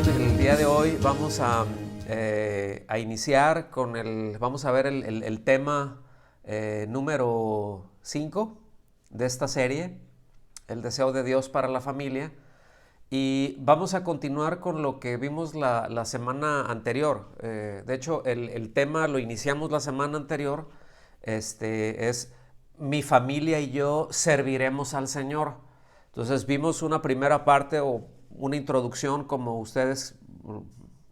bien, el día de hoy vamos a iniciar vamos a ver el tema número 5 de esta serie, el deseo de Dios para la familia. Y vamos a continuar con lo que vimos la semana anterior. De hecho, el tema lo iniciamos la semana anterior. Es mi familia y yo serviremos al Señor. Entonces vimos una primera parte o una introducción, como ustedes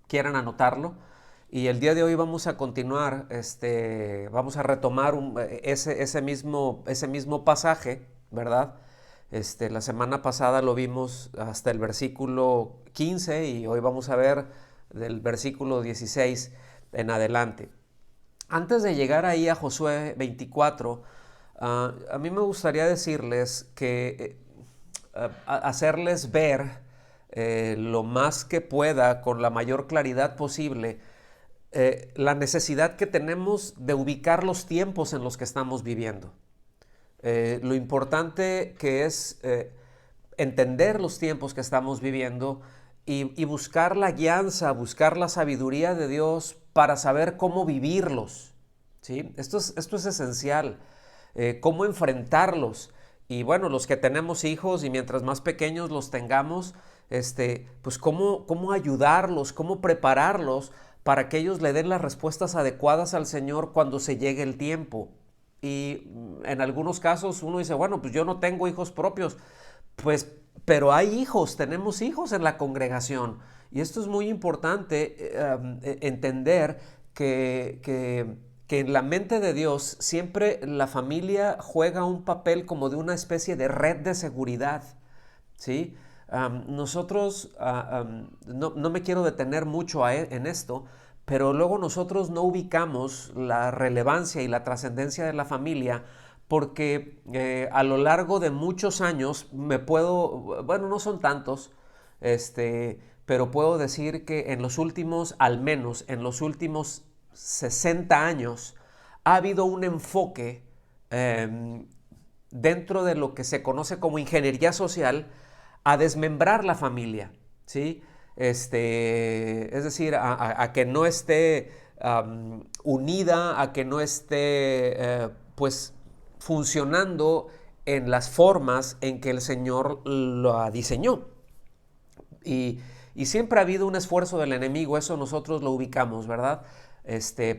quieran anotarlo. Y el día de hoy vamos a continuar, vamos a retomar ese mismo pasaje, ¿verdad? La semana pasada lo vimos hasta el versículo 15 y hoy vamos a ver del versículo 16 en adelante. Antes de llegar ahí a Josué 24, a mí me gustaría decirles que hacerles ver lo más que pueda, con la mayor claridad posible, la necesidad que tenemos de ubicar los tiempos en los que estamos viviendo. Lo importante que es entender los tiempos que estamos viviendo y buscar la guianza, buscar la sabiduría de Dios para saber cómo vivirlos, ¿sí? Esto es esencial, cómo enfrentarlos. Y bueno, los que tenemos hijos y mientras más pequeños los tengamos, pues cómo ayudarlos, cómo prepararlos para que ellos le den las respuestas adecuadas al Señor cuando se llegue el tiempo. Y en algunos casos uno dice, bueno, pues yo no tengo hijos propios, pues, pero hay hijos, tenemos hijos en la congregación. Y esto es muy importante, entender que en la mente de Dios siempre la familia juega un papel como de una especie de red de seguridad, ¿sí? Nosotros, no me quiero detener mucho en esto, pero luego nosotros no ubicamos la relevancia y la trascendencia de la familia porque a lo largo de muchos años bueno, no son tantos, pero puedo decir que en los últimos, al menos en los últimos 60 años, ha habido un enfoque dentro de lo que se conoce como ingeniería social a desmembrar la familia, ¿sí? Es decir, a que no esté unida, a que no esté pues funcionando en las formas en que el Señor lo diseñó. Y siempre ha habido un esfuerzo del enemigo, eso nosotros lo ubicamos, ¿verdad?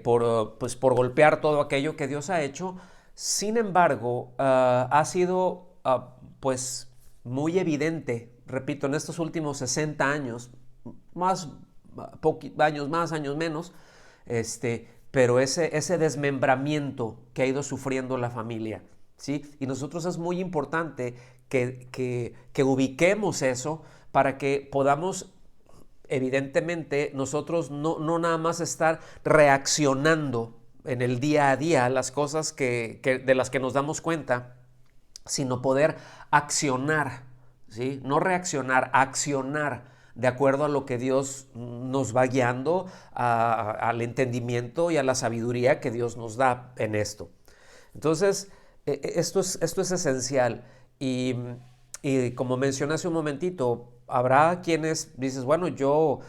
Por golpear todo aquello que Dios ha hecho. Sin embargo, ha sido pues muy evidente, repito, en estos últimos 60 años, más años más, años menos, pero ese desmembramiento que ha ido sufriendo la familia, ¿sí? Y nosotros es muy importante que ubiquemos eso para que podamos, evidentemente, nosotros no nada más estar reaccionando en el día a día a las cosas de las que nos damos cuenta, sino poder accionar, ¿sí? No reaccionar, accionar de acuerdo a lo que Dios nos va guiando, al entendimiento y a la sabiduría que Dios nos da en esto. Entonces, esto es esencial. Y como mencioné hace un momentito, habrá quienes dices, bueno, yo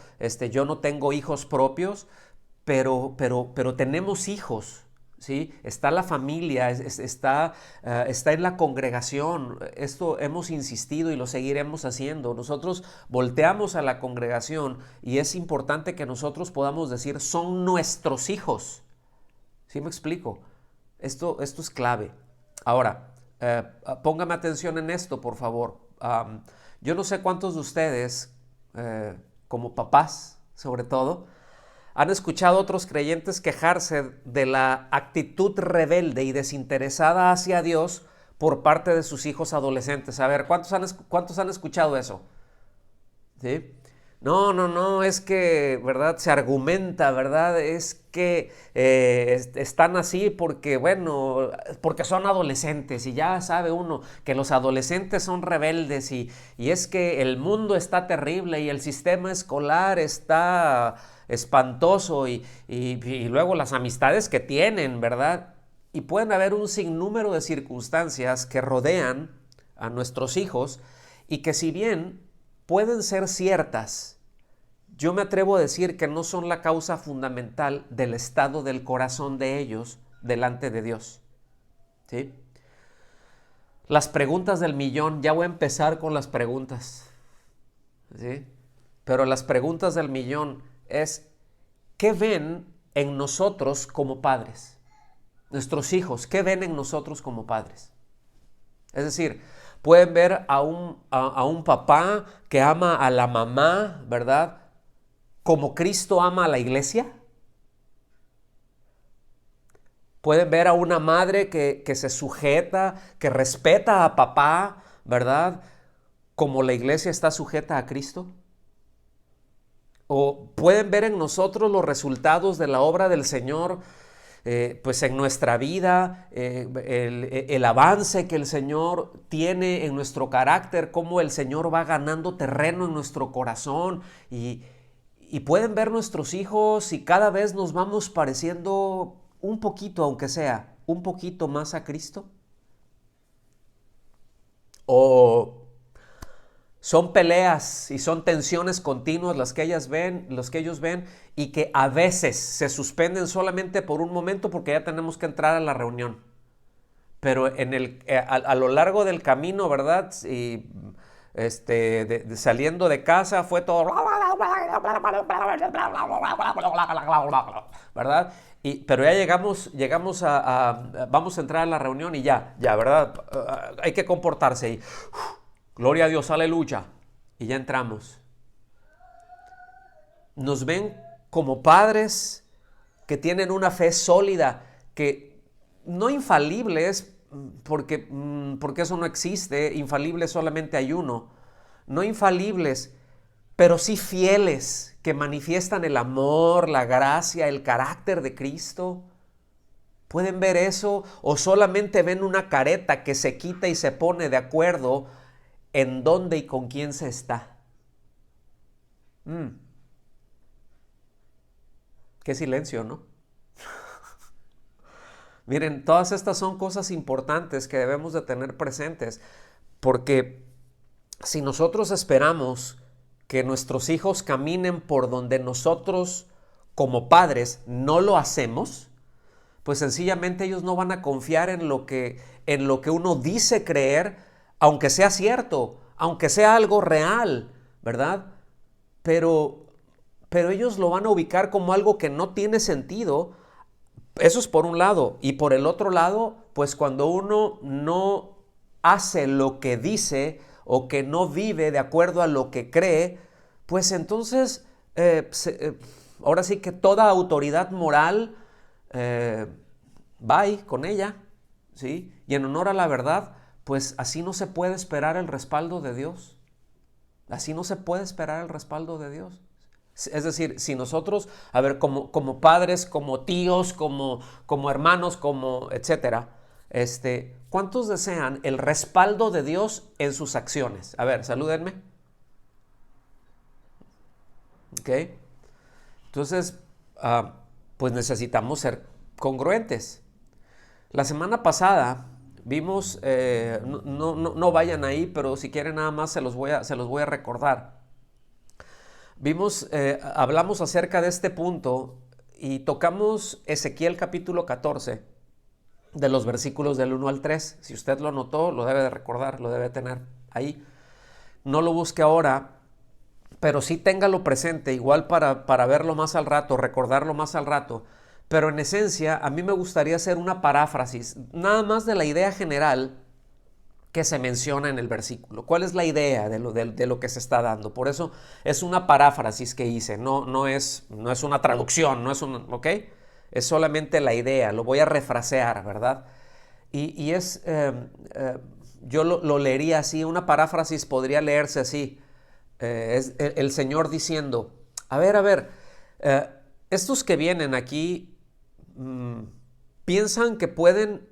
no tengo hijos propios, pero tenemos hijos, ¿sí? Está la familia, está en la congregación. Esto hemos insistido y lo seguiremos haciendo. Nosotros volteamos a la congregación y es importante que nosotros podamos decir, son nuestros hijos. ¿Sí me explico? Esto es clave. Ahora, póngame atención en esto, por favor. Yo no sé cuántos de ustedes, como papás sobre todo, han escuchado a otros creyentes quejarse de la actitud rebelde y desinteresada hacia Dios por parte de sus hijos adolescentes. A ver, ¿cuántos han escuchado eso? ¿Sí? No, es que, ¿verdad? Se argumenta, ¿verdad? Es que están así porque, bueno, porque son adolescentes y ya sabe uno que los adolescentes son rebeldes y es que el mundo está terrible y el sistema escolar está espantoso y luego las amistades que tienen, ¿verdad? Y pueden haber un sinnúmero de circunstancias que rodean a nuestros hijos y que si bien pueden ser ciertas, yo me atrevo a decir que no son la causa fundamental del estado del corazón de ellos delante de Dios. ¿Sí? Las preguntas del millón, ya voy a empezar con las preguntas. ¿Sí? Pero las preguntas del millón es, ¿qué ven en nosotros como padres? Nuestros hijos, ¿qué ven en nosotros como padres? Es decir, pueden ver a un papá que ama a la mamá, ¿verdad? Como Cristo ama a la iglesia. Pueden ver a una madre que se sujeta, que respeta a papá, ¿verdad? Como la iglesia está sujeta a Cristo. O pueden ver en nosotros los resultados de la obra del Señor, pues en nuestra vida, el avance que el Señor tiene en nuestro carácter, cómo el Señor va ganando terreno en nuestro corazón y pueden ver nuestros hijos y cada vez nos vamos pareciendo un poquito, aunque sea, un poquito más a Cristo. O son peleas y son tensiones continuas las que ellos ven y que a veces se suspenden solamente por un momento porque ya tenemos que entrar a la reunión. Pero a lo largo del camino, ¿verdad? Y saliendo de casa fue todo, ¿verdad? Pero ya llegamos vamos a entrar a la reunión y ya, ¿verdad? Hay que comportarse y gloria a Dios, aleluya. Y ya entramos. Nos ven como padres que tienen una fe sólida, que no infalibles, porque eso no existe, infalibles solamente hay uno. No infalibles, pero sí fieles, que manifiestan el amor, la gracia, el carácter de Cristo. ¿Pueden ver eso? ¿O solamente ven una careta que se quita y se pone de acuerdo en dónde y con quién se está? Qué silencio, ¿no? Miren, todas estas son cosas importantes que debemos de tener presentes, porque si nosotros esperamos que nuestros hijos caminen por donde nosotros como padres no lo hacemos, pues sencillamente ellos no van a confiar en lo que uno dice creer, aunque sea cierto, aunque sea algo real, ¿verdad? Pero ellos lo van a ubicar como algo que no tiene sentido. Eso es por un lado. Y por el otro lado, pues cuando uno no hace lo que dice o que no vive de acuerdo a lo que cree, pues entonces ahora sí que toda autoridad moral bye con ella, ¿sí? Y en honor a la verdad, pues así no se puede esperar el respaldo de Dios. Así no se puede esperar el respaldo de Dios. Es decir, si nosotros, a ver, como padres, como tíos, como hermanos, como etcétera, ¿cuántos desean el respaldo de Dios en sus acciones? A ver, salúdenme. ¿Ok? Entonces, pues necesitamos ser congruentes. La semana pasada vimos, no vayan ahí, pero si quieren nada más se los voy a recordar. Hablamos acerca de este punto y tocamos Ezequiel capítulo 14, de los versículos del 1 al 3. Si usted lo anotó, lo debe de recordar, lo debe tener ahí. No lo busque ahora, pero sí téngalo presente, igual para verlo más al rato, recordarlo más al rato. Pero en esencia, a mí me gustaría hacer una paráfrasis, nada más de la idea general que se menciona en el versículo. ¿Cuál es la idea de lo que se está dando? Por eso es una paráfrasis que hice, no es una traducción, ¿ok? Es solamente la idea, lo voy a refrasear, ¿verdad? Y yo lo leería así, una paráfrasis podría leerse así, es el Señor diciendo, a ver, estos que vienen aquí piensan que pueden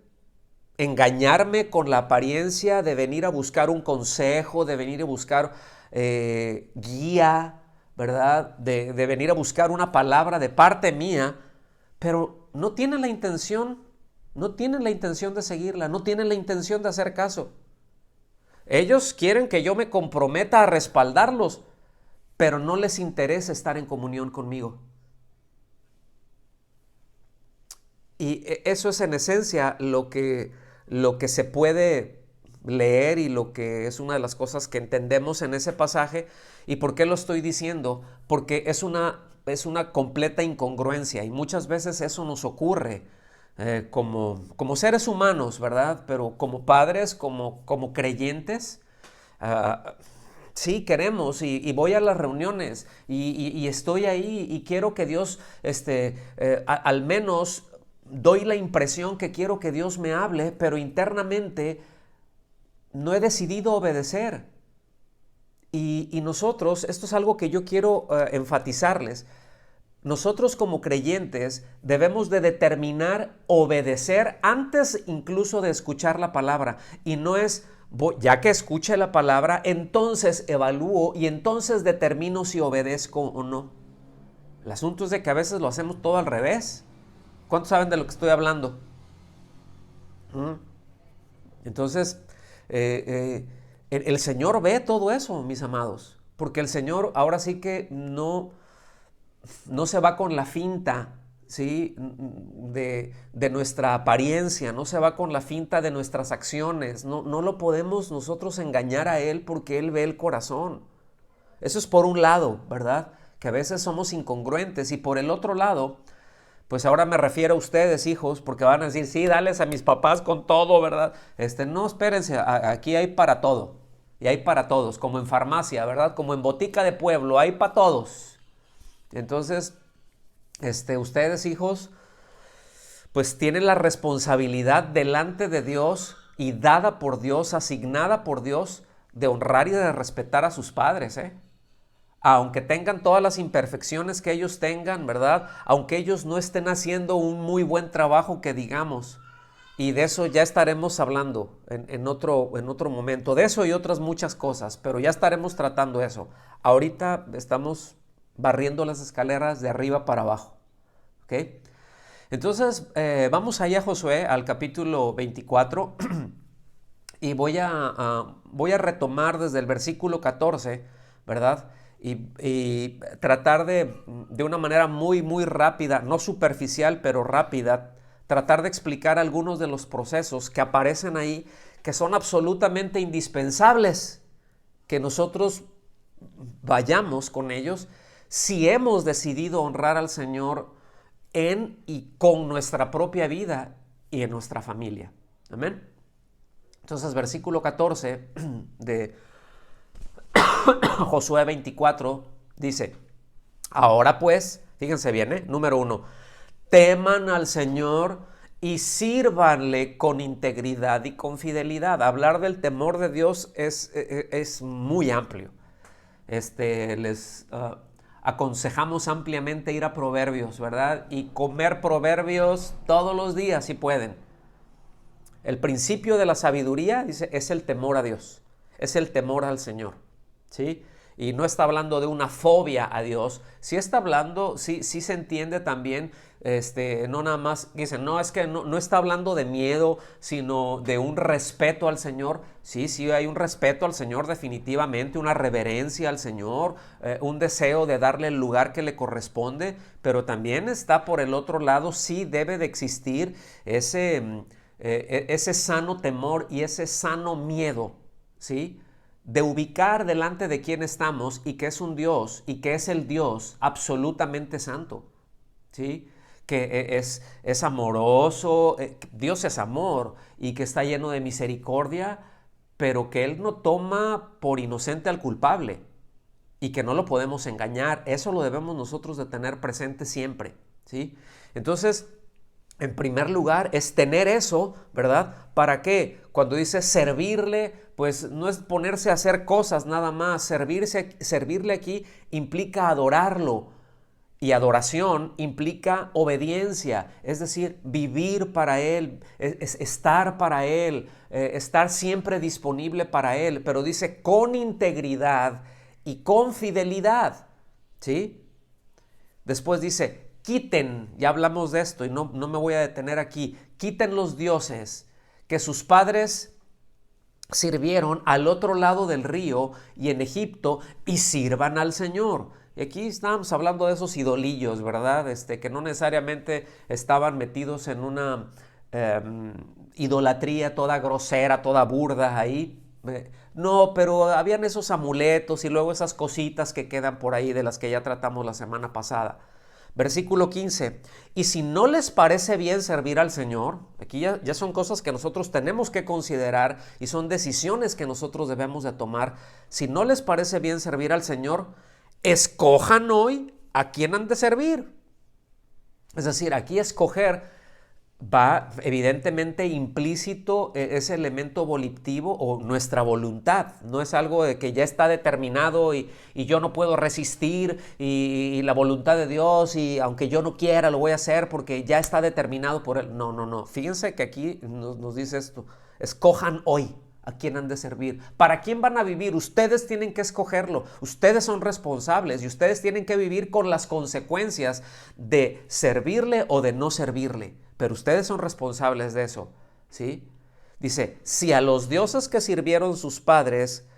engañarme con la apariencia de venir a buscar un consejo, de venir a buscar guía, ¿verdad? De venir a buscar una palabra de parte mía, pero no tienen la intención de seguirla, no tienen la intención de hacer caso. Ellos quieren que yo me comprometa a respaldarlos, pero no les interesa estar en comunión conmigo. Y eso es en esencia lo que se puede leer y lo que es una de las cosas que entendemos en ese pasaje. ¿Y por qué lo estoy diciendo? Porque es una completa incongruencia y muchas veces eso nos ocurre como seres humanos, ¿verdad? Pero como padres, como creyentes, ah, sí, queremos y voy a las reuniones y estoy ahí y quiero que Dios, al menos doy la impresión que quiero que Dios me hable, pero internamente no he decidido obedecer. Y nosotros, esto es algo que yo quiero enfatizarles, nosotros como creyentes debemos de determinar obedecer antes incluso de escuchar la palabra. Y no es, ya que escuche la palabra, entonces evalúo y entonces determino si obedezco o no. El asunto es de que a veces lo hacemos todo al revés. ¿Cuántos saben de lo que estoy hablando? Entonces, el Señor ve todo eso, mis amados. Porque el Señor ahora sí que no se va con la finta, ¿sí? de nuestra apariencia, no se va con la finta de nuestras acciones. No lo podemos nosotros engañar a Él porque Él ve el corazón. Eso es por un lado, ¿verdad? Que a veces somos incongruentes. Y por el otro lado, pues ahora me refiero a ustedes, hijos, porque van a decir, sí, dales a mis papás con todo, ¿verdad? No, espérense, aquí hay para todo. Y hay para todos, como en farmacia, ¿verdad? Como en botica de pueblo, hay para todos. Entonces, ustedes, hijos, pues tienen la responsabilidad delante de Dios y dada por Dios, asignada por Dios, de honrar y de respetar a sus padres, ¿eh? Aunque tengan todas las imperfecciones que ellos tengan, ¿verdad? Aunque ellos no estén haciendo un muy buen trabajo que digamos. Y de eso ya estaremos hablando en otro momento. De eso y otras muchas cosas, pero ya estaremos tratando eso. Ahorita estamos barriendo las escaleras de arriba para abajo. ¿Ok? Entonces, vamos allá, Josué, al capítulo 24. Y voy a retomar desde el versículo 14, ¿verdad? Y tratar de una manera muy, muy rápida, no superficial, pero rápida, tratar de explicar algunos de los procesos que aparecen ahí, que son absolutamente indispensables que nosotros vayamos con ellos si hemos decidido honrar al Señor en y con nuestra propia vida y en nuestra familia. Amén. Entonces, versículo 14 de Josué 24 dice, ahora pues, fíjense bien, número 1, teman al Señor y sírvanle con integridad y con fidelidad. Hablar del temor de Dios es muy amplio. Les aconsejamos ampliamente ir a Proverbios, ¿verdad? Y comer Proverbios todos los días si pueden. El principio de la sabiduría, dice, es el temor a Dios, es el temor al Señor, ¿sí? Y no está hablando de una fobia a Dios, sí está hablando, sí se entiende también, no nada más, dicen, no, es que no está hablando de miedo, sino de un respeto al Señor. Sí hay un respeto al Señor definitivamente, una reverencia al Señor, un deseo de darle el lugar que le corresponde, pero también está por el otro lado, sí debe de existir ese sano temor y ese sano miedo, ¿sí? De ubicar delante de quién estamos y que es un Dios y que es el Dios absolutamente santo, ¿sí? Que es amoroso, Dios es amor y que está lleno de misericordia, pero que Él no toma por inocente al culpable y que no lo podemos engañar. Eso lo debemos nosotros de tener presente siempre, ¿sí? Entonces, en primer lugar, es tener eso, ¿verdad? ¿Para qué? Cuando dice servirle, pues no es ponerse a hacer cosas nada más. Servirle aquí implica adorarlo. Y adoración implica obediencia, es decir, vivir para Él, estar para Él, estar siempre disponible para Él. Pero dice con integridad y con fidelidad, ¿sí? Después dice, quiten, ya hablamos de esto y no me voy a detener aquí, quiten los dioses que sus padres sirvieron al otro lado del río y en Egipto y sirvan al Señor. Y aquí estamos hablando de esos idolillos, ¿verdad? Que no necesariamente estaban metidos en una idolatría toda grosera, toda burda ahí. No, pero habían esos amuletos y luego esas cositas que quedan por ahí de las que ya tratamos la semana pasada. Versículo 15, y si no les parece bien servir al Señor, aquí ya son cosas que nosotros tenemos que considerar y son decisiones que nosotros debemos de tomar. Si no les parece bien servir al Señor, escojan hoy a quién han de servir. Es decir, aquí escoger va evidentemente implícito ese elemento volitivo o nuestra voluntad. No es algo de que ya está determinado y yo no puedo resistir y la voluntad de Dios y aunque yo no quiera lo voy a hacer porque ya está determinado por Él. No, no, no. Fíjense que aquí nos dice esto. Escojan hoy a quién han de servir. ¿Para quién van a vivir? Ustedes tienen que escogerlo. Ustedes son responsables y ustedes tienen que vivir con las consecuencias de servirle o de no servirle. Pero ustedes son responsables de eso, ¿sí? Dice, si a los dioses que sirvieron sus padres,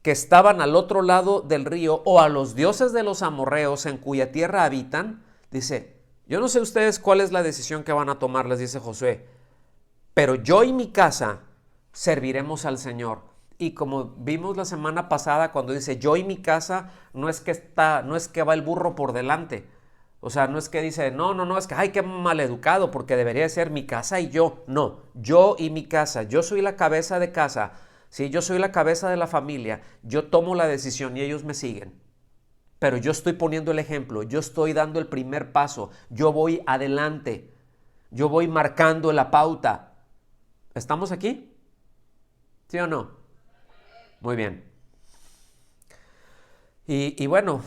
que estaban al otro lado del río, o a los dioses de los amorreos en cuya tierra habitan, dice, yo no sé ustedes cuál es la decisión que van a tomar, les dice Josué, pero yo y mi casa serviremos al Señor. Y como vimos la semana pasada cuando dice yo y mi casa, no es que va el burro por delante. O sea, no es que dice, no, es que, ay, qué maleducado, porque debería ser mi casa y yo. No, yo y mi casa, yo soy la cabeza de casa, ¿sí? Yo soy la cabeza de la familia, yo tomo la decisión y ellos me siguen. Pero yo estoy poniendo el ejemplo, yo estoy dando el primer paso, yo voy adelante, yo voy marcando la pauta. ¿Estamos aquí? ¿Sí o no? Muy bien. Y bueno,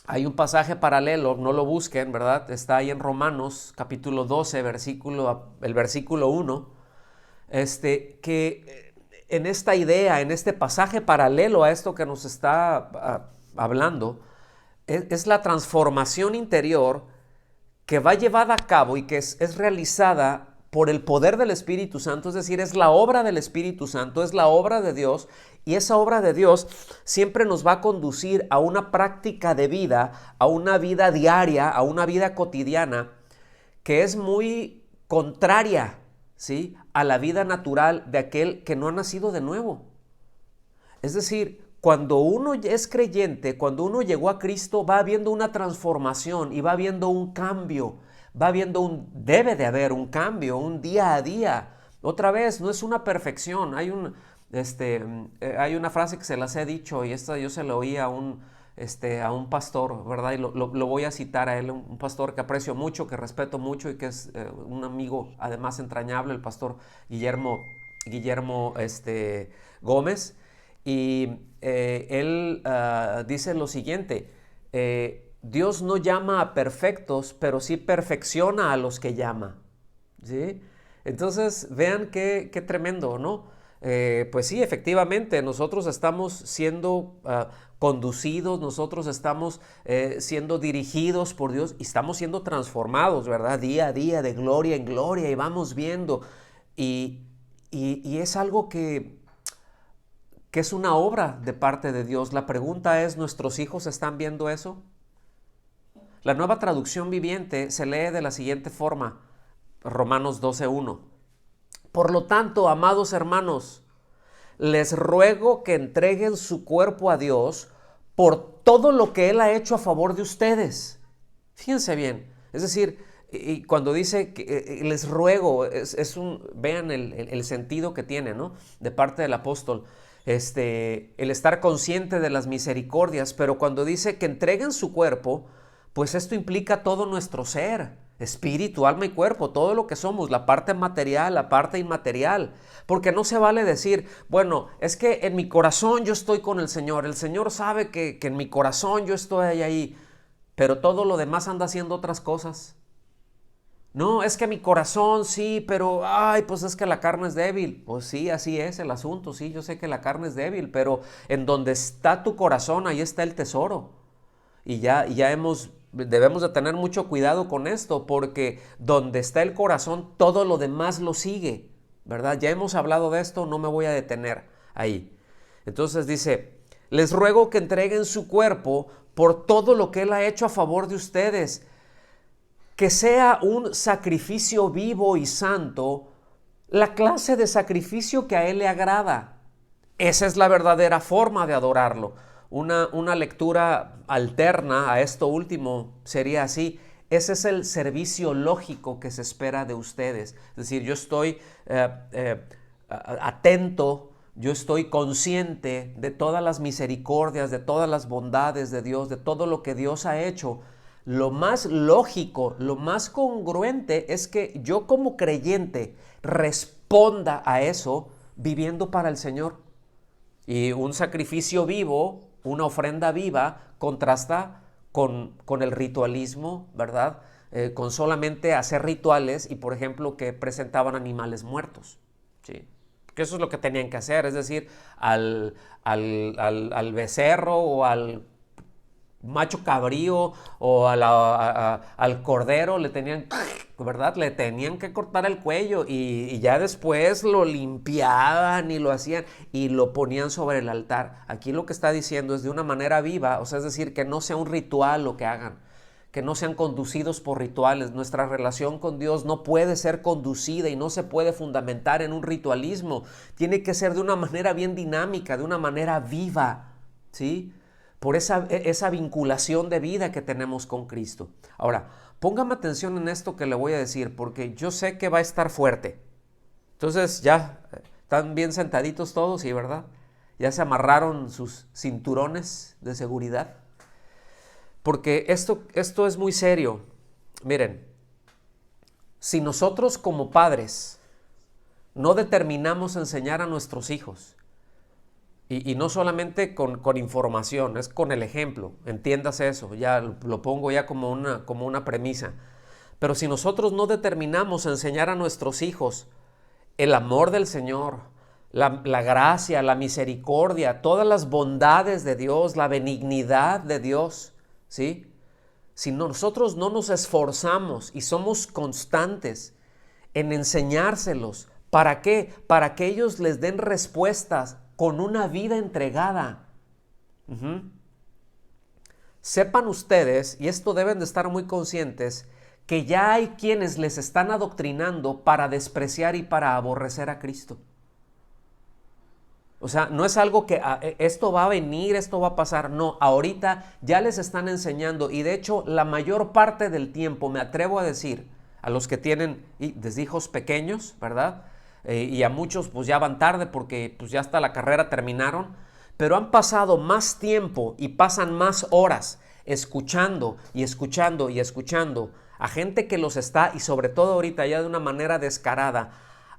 hay un pasaje paralelo, no lo busquen, ¿verdad? Está ahí en Romanos, capítulo 12, el versículo 1, que en esta idea, en este pasaje paralelo a esto que nos está hablando, es la transformación interior que va llevada a cabo y que es realizada por el poder del Espíritu Santo, es decir, es la obra del Espíritu Santo, es la obra de Dios, y esa obra de Dios siempre nos va a conducir a una práctica de vida, a una vida diaria, a una vida cotidiana, que es muy contraria, ¿sí?, a la vida natural de aquel que no ha nacido de nuevo. Es decir, cuando uno es creyente, cuando uno llegó a Cristo, va habiendo una transformación y va habiendo un cambio, debe de haber un cambio, un día a día. Otra vez, no es una perfección. Hay una frase que se las he dicho y esta yo se la oí a un pastor, ¿verdad? Y lo voy a citar a él, un pastor que aprecio mucho, que respeto mucho y que es un amigo además entrañable, el pastor Guillermo Gómez. Y él dice lo siguiente, Dios no llama a perfectos, pero sí perfecciona a los que llama, ¿sí? Entonces, vean qué tremendo, ¿no? Pues sí, efectivamente, nosotros estamos siendo conducidos, nosotros estamos siendo dirigidos por Dios y estamos siendo transformados, ¿verdad? Día a día, de gloria en gloria, y vamos viendo. Y es algo que es una obra de parte de Dios. La pregunta es, ¿nuestros hijos están viendo eso? La Nueva Traducción Viviente se lee de la siguiente forma, Romanos 12:1. Por lo tanto, amados hermanos, les ruego que entreguen su cuerpo a Dios por todo lo que Él ha hecho a favor de ustedes. Fíjense bien, es decir, y cuando dice que les ruego, vean el sentido que tiene, ¿no?, de parte del apóstol. El estar consciente de las misericordias, pero cuando dice que entreguen su cuerpo, pues esto implica todo nuestro ser, espíritu, alma y cuerpo, todo lo que somos, la parte material, la parte inmaterial, porque no se vale decir, bueno, es que en mi corazón yo estoy con el Señor sabe que en mi corazón yo estoy ahí, pero todo lo demás anda haciendo otras cosas. No, es que mi corazón sí, pero, ay, pues es que la carne es débil. Pues sí, así es el asunto, sí, yo sé que la carne es débil, pero en donde está tu corazón, ahí está el tesoro. Y debemos de tener mucho cuidado con esto, porque donde está el corazón, todo lo demás lo sigue. ¿verdad? Ya hemos hablado de esto, no me voy a detener ahí. Entonces dice, les ruego que entreguen su cuerpo por todo lo que Él ha hecho a favor de ustedes, que sea un sacrificio vivo y santo, la clase de sacrificio que a Él le agrada. Esa es la verdadera forma de adorarlo. Una lectura alterna a esto último sería así: ese es el servicio lógico que se espera de ustedes. Es decir, yo estoy atento, yo estoy consciente de todas las misericordias, de todas las bondades de Dios, de todo lo que Dios ha hecho. Lo más lógico, lo más congruente es que yo como creyente responda a eso viviendo para el Señor. Y un sacrificio vivo, una ofrenda viva, contrasta con el ritualismo, ¿verdad? Con solamente hacer rituales y, por ejemplo, que presentaban animales muertos, ¿sí? Que eso es lo que tenían que hacer, es decir, al becerro o al macho cabrío o al cordero le tenían, ¿verdad? Le tenían que cortar el cuello y ya después lo limpiaban y lo hacían y lo ponían sobre el altar. Aquí lo que está diciendo es de una manera viva, o sea, es decir, que no sea un ritual lo que hagan, que no sean conducidos por rituales. Nuestra relación con Dios no puede ser conducida y no se puede fundamentar en un ritualismo. Tiene que ser de una manera bien dinámica, de una manera viva, ¿sí? Por esa vinculación de vida que tenemos con Cristo. Ahora, póngame atención en esto que le voy a decir, porque yo sé que va a estar fuerte. Entonces, ya están bien sentaditos todos, ¿sí, verdad? Ya se amarraron sus cinturones de seguridad. Porque esto es muy serio. Miren, si nosotros como padres no determinamos enseñar a nuestros hijos, y no solamente con información, es con el ejemplo, entiendas eso, ya lo pongo ya como una premisa. Pero si nosotros no determinamos enseñar a nuestros hijos el amor del Señor, la gracia, la misericordia, todas las bondades de Dios, la benignidad de Dios, ¿sí? Si nosotros no nos esforzamos y somos constantes en enseñárselos, ¿para qué? Para que ellos les den respuestas con una vida entregada. Sepan ustedes, y esto deben de estar muy conscientes, que ya hay quienes les están adoctrinando para despreciar y para aborrecer a Cristo. O sea, no es algo que esto va a venir, esto va a pasar. No, ahorita ya les están enseñando, y de hecho la mayor parte del tiempo, me atrevo a decir, a los que tienen desde hijos pequeños, ¿verdad? Y a muchos pues ya van tarde porque pues ya hasta la carrera terminaron, pero han pasado más tiempo y pasan más horas escuchando y escuchando y escuchando a gente que los está, y sobre todo ahorita ya de una manera descarada,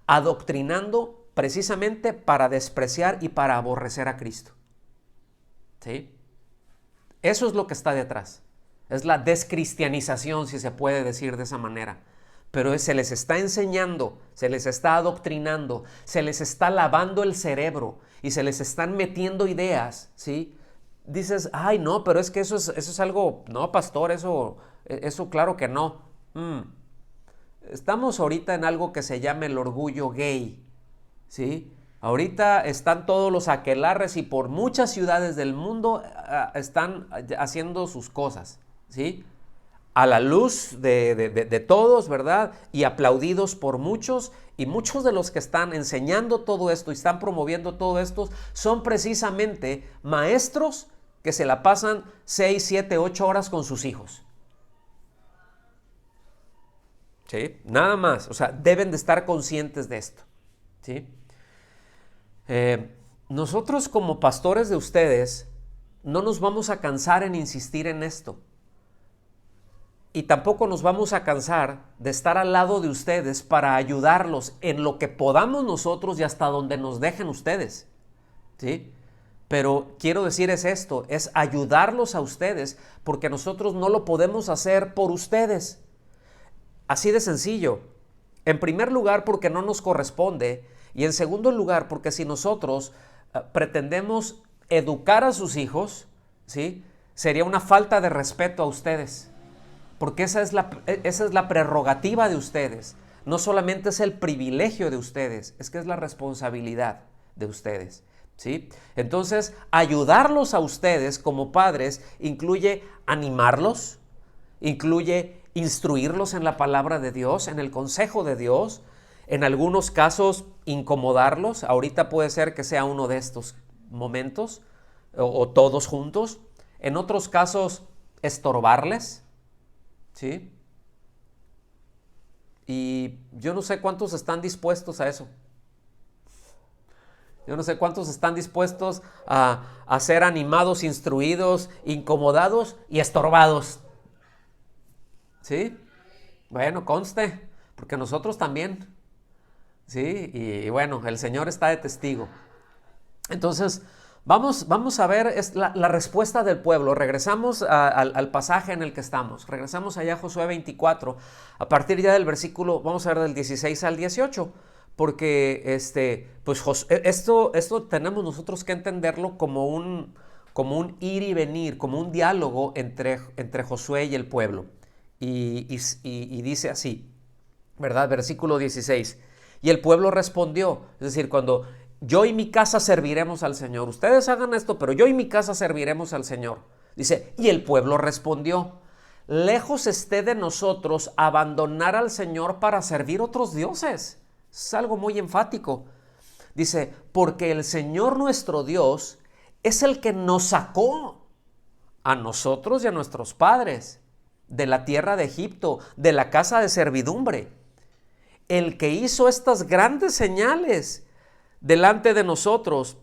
adoctrinando precisamente para despreciar y para aborrecer a Cristo. ¿Sí? Eso es lo que está detrás. Es la descristianización, si se puede decir de esa manera. Pero se les está enseñando, se les está adoctrinando, se les está lavando el cerebro y se les están metiendo ideas, ¿sí? Dices, ay, no, pero es que eso es algo, no, pastor, eso claro que no. Estamos ahorita en algo que se llama el orgullo gay, ¿sí? Ahorita están todos los aquelarres y por muchas ciudades del mundo están haciendo sus cosas, ¿sí? A la luz de todos, ¿verdad? Y aplaudidos por muchos, y muchos de los que están enseñando todo esto y están promoviendo todo esto son precisamente maestros que se la pasan 6, 7, 8 horas con sus hijos. ¿Sí? Nada más, o sea, deben de estar conscientes de esto, ¿sí? Nosotros como pastores de ustedes no nos vamos a cansar en insistir en esto. Y tampoco nos vamos a cansar de estar al lado de ustedes para ayudarlos en lo que podamos nosotros y hasta donde nos dejen ustedes, ¿sí? Pero quiero decir es ayudarlos a ustedes, porque nosotros no lo podemos hacer por ustedes. Así de sencillo. En primer lugar, porque no nos corresponde, y en segundo lugar, porque si nosotros pretendemos educar a sus hijos, ¿sí? Sería una falta de respeto a ustedes. Porque esa es la prerrogativa de ustedes. no solamente es el privilegio de ustedes, es que es la responsabilidad de ustedes, ¿sí? Entonces, ayudarlos a ustedes como padres incluye animarlos, incluye instruirlos en la palabra de Dios, en el consejo de Dios, en algunos casos incomodarlos. Ahorita puede ser que sea uno de estos momentos o todos juntos. En otros casos, estorbarles, ¿sí? Y yo no sé cuántos están dispuestos a eso. Yo no sé cuántos están dispuestos a ser animados, instruidos, incomodados y estorbados. ¿Sí? Bueno, conste, porque nosotros también. ¿Sí? Y bueno, el Señor está de testigo. Entonces, vamos a ver la respuesta del pueblo. Regresamos al pasaje en el que estamos. Regresamos allá a Josué 24. A partir ya del versículo, vamos a ver del 16 al 18. Porque pues esto tenemos nosotros que entenderlo como un ir y venir, como un diálogo entre Josué y el pueblo. Y dice así, ¿verdad? Versículo 16. Y el pueblo respondió, es decir, cuando yo y mi casa serviremos al Señor. Ustedes hagan esto, pero yo y mi casa serviremos al Señor. Dice, y el pueblo respondió, lejos esté de nosotros abandonar al Señor para servir otros dioses. Es algo muy enfático. Dice, porque el Señor nuestro Dios es el que nos sacó a nosotros y a nuestros padres de la tierra de Egipto, de la casa de servidumbre. El que hizo estas grandes señales delante de nosotros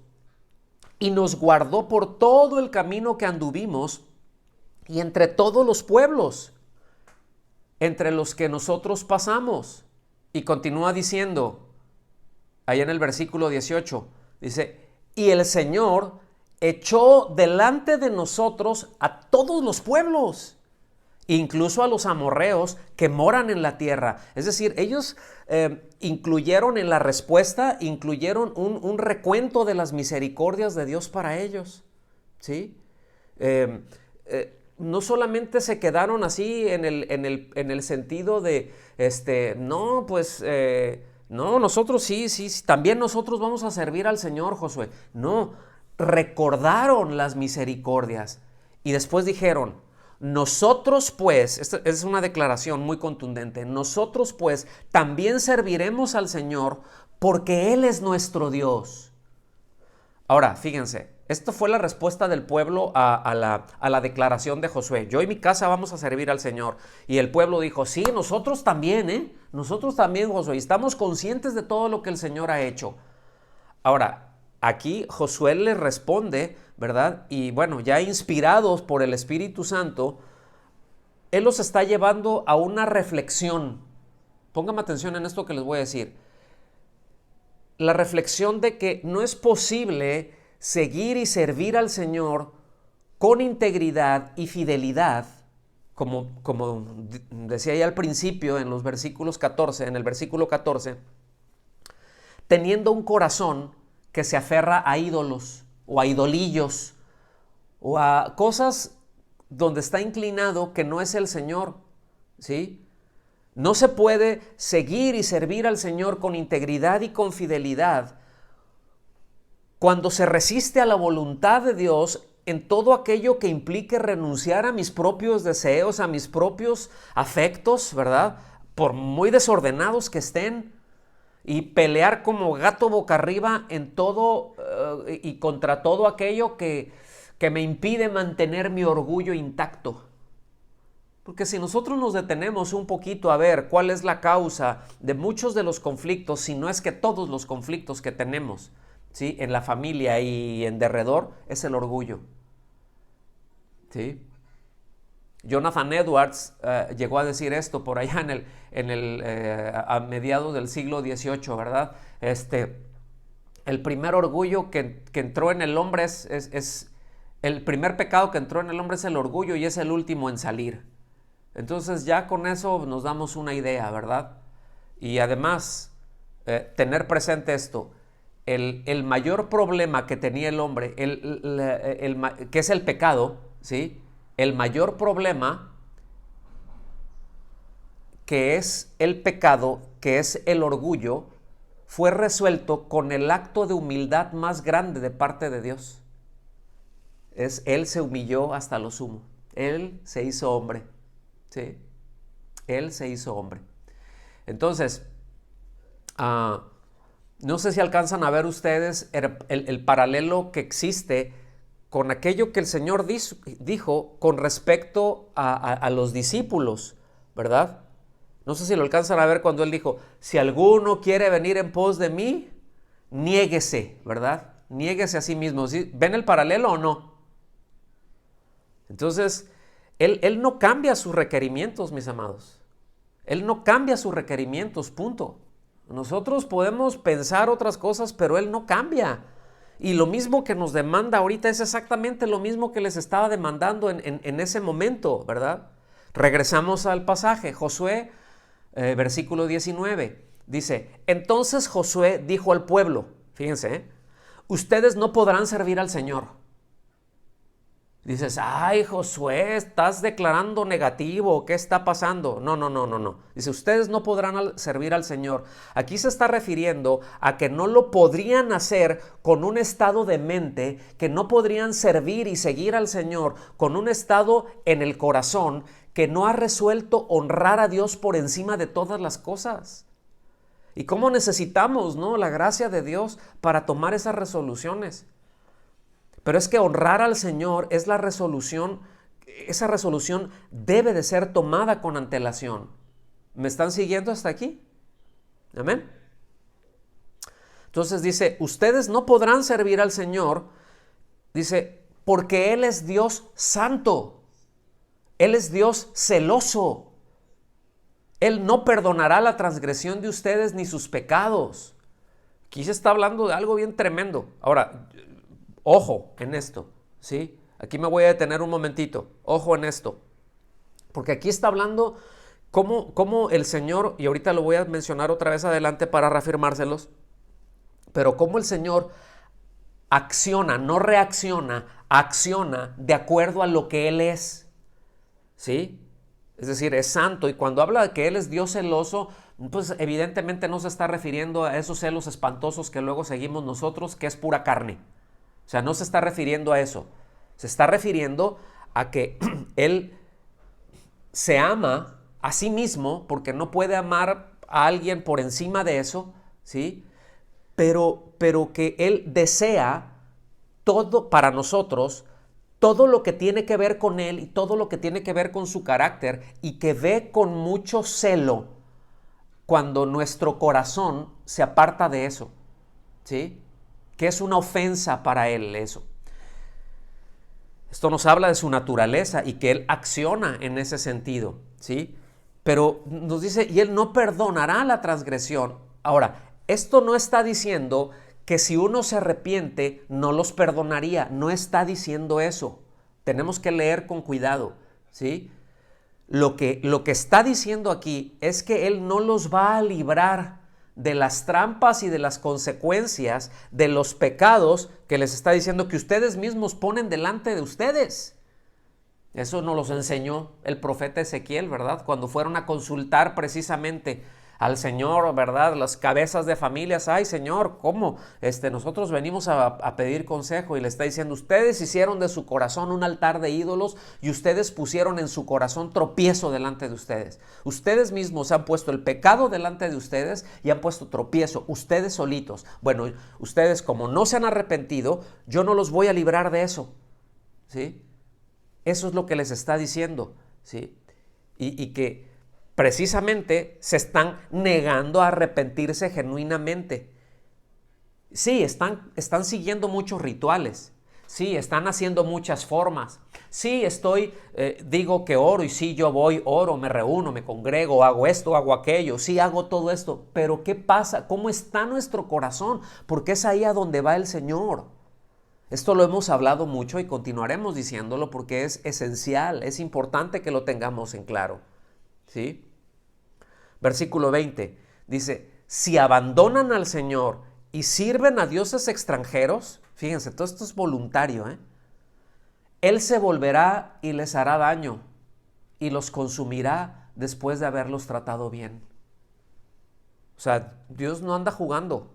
y nos guardó por todo el camino que anduvimos y entre todos los pueblos entre los que nosotros pasamos. Y continúa diciendo, ahí en el versículo 18, dice, y el Señor echó delante de nosotros a todos los pueblos, incluso a los amorreos que moran en la tierra. Es decir, ellos incluyeron en la respuesta, incluyeron un recuento de las misericordias de Dios para ellos, ¿sí? No solamente se quedaron así en el sentido de, no, pues, no, nosotros sí, también nosotros vamos a servir al Señor, Josué. No, recordaron las misericordias y después dijeron, nosotros pues, esta es una declaración muy contundente, nosotros pues también serviremos al Señor porque Él es nuestro Dios. Ahora, fíjense, esto fue la respuesta del pueblo a la declaración de Josué. Yo y mi casa vamos a servir al Señor. Y el pueblo dijo, sí, nosotros también, nosotros también, Josué, y estamos conscientes de todo lo que el Señor ha hecho. Ahora, aquí Josué le responde, ¿verdad? Y bueno, ya inspirados por el Espíritu Santo, Él los está llevando a una reflexión. Pónganme atención en esto que les voy a decir. La reflexión de que no es posible seguir y servir al Señor con integridad y fidelidad, como decía ya al principio en los versículos 14, en el versículo 14, teniendo un corazón que se aferra a ídolos o a idolillos o a cosas donde está inclinado que no es el Señor, ¿sí? No se puede seguir y servir al Señor con integridad y con fidelidad cuando se resiste a la voluntad de Dios en todo aquello que implique renunciar a mis propios deseos, a mis propios afectos, ¿verdad? Por muy desordenados que estén, y pelear como gato boca arriba en todo y contra todo aquello que me impide mantener mi orgullo intacto. Porque si nosotros nos detenemos un poquito a ver cuál es la causa de muchos de los conflictos, si no es que todos los conflictos que tenemos, ¿sí?, en la familia y en derredor, es el orgullo, ¿sí? Jonathan Edwards llegó a decir esto por allá a mediados del siglo XVIII, ¿verdad? El primer orgullo que entró en el hombre el primer pecado que entró en el hombre es el orgullo y es el último en salir. Entonces ya con eso nos damos una idea, ¿verdad? Y además, tener presente esto, el mayor problema que tenía el hombre, que es el pecado, ¿sí? El mayor problema que es el pecado, que es el orgullo, fue resuelto con el acto de humildad más grande de parte de Dios. Él se humilló hasta lo sumo. Él se hizo hombre. ¿Sí? Él se hizo hombre. Entonces, no sé si alcanzan a ver ustedes el paralelo que existe con aquello que el Señor dijo con respecto a los discípulos, ¿verdad? No sé si lo alcanzan a ver cuando Él dijo, si alguno quiere venir en pos de mí, niéguese, ¿verdad? Niéguese a sí mismo. ¿Sí? ¿Ven el paralelo o no? Entonces, Él no cambia sus requerimientos, mis amados. Él no cambia sus requerimientos, punto. Nosotros podemos pensar otras cosas, pero Él no cambia. Y lo mismo que nos demanda ahorita es exactamente lo mismo que les estaba demandando en ese momento, ¿verdad? Regresamos al pasaje, Josué, versículo 19. Dice, entonces Josué dijo al pueblo, fíjense, ustedes no podrán servir al Señor. Dices, ay, Josué, estás declarando negativo, ¿qué está pasando? No. Dice, ustedes no podrán servir al Señor. Aquí se está refiriendo a que no lo podrían hacer con un estado de mente, que no podrían servir y seguir al Señor con un estado en el corazón que no ha resuelto honrar a Dios por encima de todas las cosas. ¿Y cómo necesitamos, no, la gracia de Dios para tomar esas resoluciones? Pero es que honrar al Señor es la resolución, esa resolución debe de ser tomada con antelación. ¿Me están siguiendo hasta aquí? Amén. Entonces dice, ustedes no podrán servir al Señor, dice, porque Él es Dios santo, Él es Dios celoso. Él no perdonará la transgresión de ustedes ni sus pecados. Aquí se está hablando de algo bien tremendo. Ahora, ojo en esto, ¿sí? Aquí me voy a detener un momentito. Ojo en esto. Porque aquí está hablando cómo el Señor, y ahorita lo voy a mencionar otra vez adelante para reafirmárselos, pero cómo el Señor acciona, no reacciona, acciona de acuerdo a lo que Él es, ¿sí? Es decir, es santo, y cuando habla de que Él es Dios celoso, pues evidentemente no se está refiriendo a esos celos espantosos que luego seguimos nosotros, que es pura carne. O sea, no se está refiriendo a eso. Se está refiriendo a que Él se ama a sí mismo porque no puede amar a alguien por encima de eso, ¿sí? Pero que Él desea todo para nosotros, todo lo que tiene que ver con Él y todo lo que tiene que ver con su carácter, y que ve con mucho celo cuando nuestro corazón se aparta de eso, ¿sí? Que es una ofensa para Él eso. Esto nos habla de su naturaleza y que Él acciona en ese sentido, ¿sí? Pero nos dice, y Él no perdonará la transgresión. Ahora, esto no está diciendo que si uno se arrepiente, no los perdonaría. No está diciendo eso. Tenemos que leer con cuidado, ¿sí? Lo que está diciendo aquí es que Él no los va a librar de las trampas y de las consecuencias de los pecados que les está diciendo que ustedes mismos ponen delante de ustedes. Eso nos los enseñó el profeta Ezequiel, ¿verdad? Cuando fueron a consultar precisamente al Señor, ¿verdad? Las cabezas de familias, ay Señor, ¿cómo? Nosotros venimos a pedir consejo, y le está diciendo, ustedes hicieron de su corazón un altar de ídolos y ustedes pusieron en su corazón tropiezo delante de ustedes. Ustedes mismos han puesto el pecado delante de ustedes y han puesto tropiezo, ustedes solitos. Bueno, ustedes como no se han arrepentido, yo no los voy a librar de eso, ¿sí? Eso es lo que les está diciendo, ¿sí? Y que precisamente se están negando a arrepentirse genuinamente. Sí, están siguiendo muchos rituales. Sí, están haciendo muchas formas. Sí, digo que oro, y sí, yo voy, oro, me reúno, me congrego, hago esto, hago aquello. Sí, hago todo esto. Pero ¿qué pasa? ¿Cómo está nuestro corazón? Porque es ahí a donde va el Señor. Esto lo hemos hablado mucho y continuaremos diciéndolo porque es esencial, es importante que lo tengamos en claro, ¿sí? Versículo 20 dice, si abandonan al Señor y sirven a dioses extranjeros, fíjense, todo esto es voluntario, Él se volverá y les hará daño y los consumirá después de haberlos tratado bien. O sea, Dios no anda jugando.